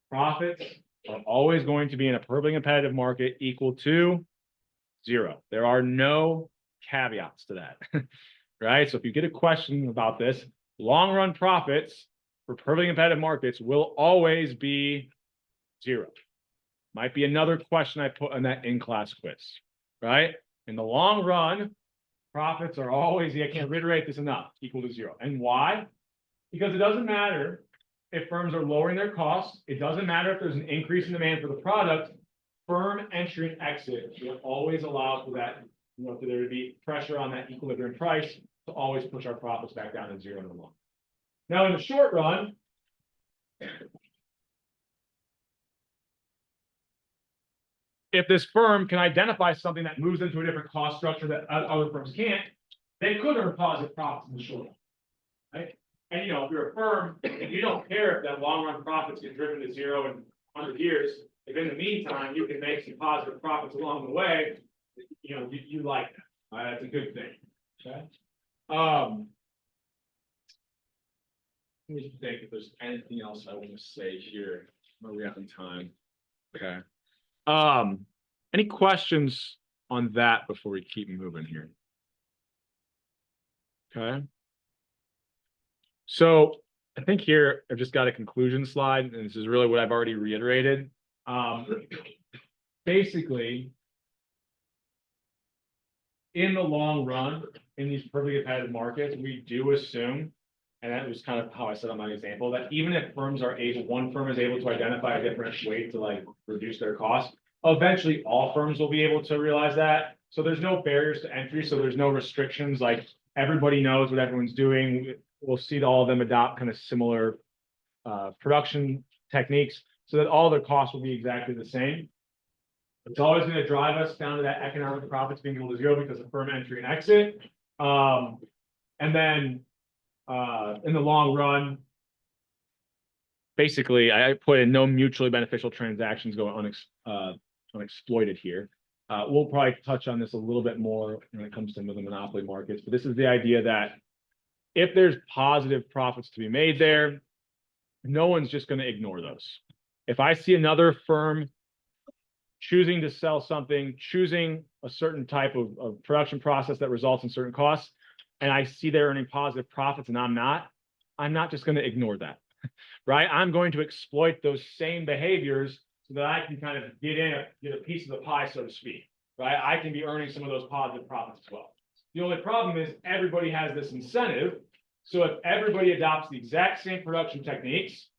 [SPEAKER 1] profits are always going to be in a perfectly competitive market equal to 0. There are no caveats to that, right? So if you get a question about this, long run profits for perfectly competitive markets will always be 0. Might be another question I put on that in-class quiz, right? In the long run, profits are always, I can't reiterate this enough, equal to 0. And why? Because it doesn't matter if firms are lowering their costs. It doesn't matter if there's an increase in demand for the product. Firm entry and exit will always allow for that, for there to be pressure on that equilibrium price to always push our profits back down to 0 in the long. Now, in the short run, if this firm can identify something that moves into a different cost structure that other firms can't, they could earn positive profits in the short run, right? And if you're a firm, and you don't care if that long run profits get driven to 0 in 100 years, if in the meantime you can make some positive profits along the way, you like that. That's a good thing. Okay. Let me think if there's anything else I want to say here. Are we having time? Okay. Any questions on that before we keep moving here? Okay. So I think here I've just got a conclusion slide, and this is really what I've already reiterated. Basically, in the long run, in these perfectly competitive markets, we do assume, and that was kind of how I said on my example, that even if one firm is able to identify a different way to reduce their costs, eventually all firms will be able to realize that. So there's no barriers to entry. So there's no restrictions. Like everybody knows what everyone's doing. We'll see all of them adopt kind of similar production techniques so that all their costs will be exactly the same. It's always going to drive us down to that economic profits being equal to 0 because of firm entry and exit. And then in the long run, basically, I put in no mutually beneficial transactions go unexploited here. We'll probably touch on this a little bit more when it comes to the monopoly markets, but this is the idea that if there's positive profits to be made there, no one's just going to ignore those. If I see another firm choosing to sell something, choosing a certain type of production process that results in certain costs, and I see they're earning positive profits and I'm not just going to ignore that, right? I'm going to exploit those same behaviors so that I can kind of get a piece of the pie, so to speak, right? I can be earning some of those positive profits as well. The only problem is everybody has this incentive. So if everybody adopts the exact same production techniques,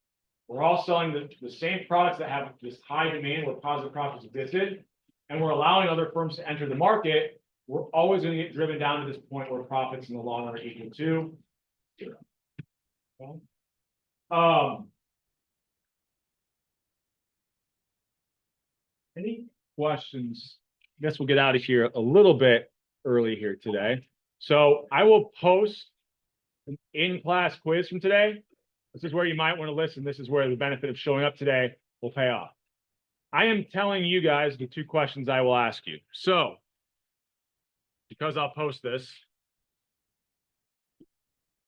[SPEAKER 1] we're all selling the same products that have this high demand where positive profits existed, and we're allowing other firms to enter the market, we're always going to get driven down to this point where profits in the long run are equal to 0. Okay. Any questions? I guess we'll get out of here a little bit early here today. So I will post an in-class quiz from today. This is where you might want to listen. This is where the benefit of showing up today will pay off. I am telling you guys the 2 questions I will ask you. So, because I'll post this,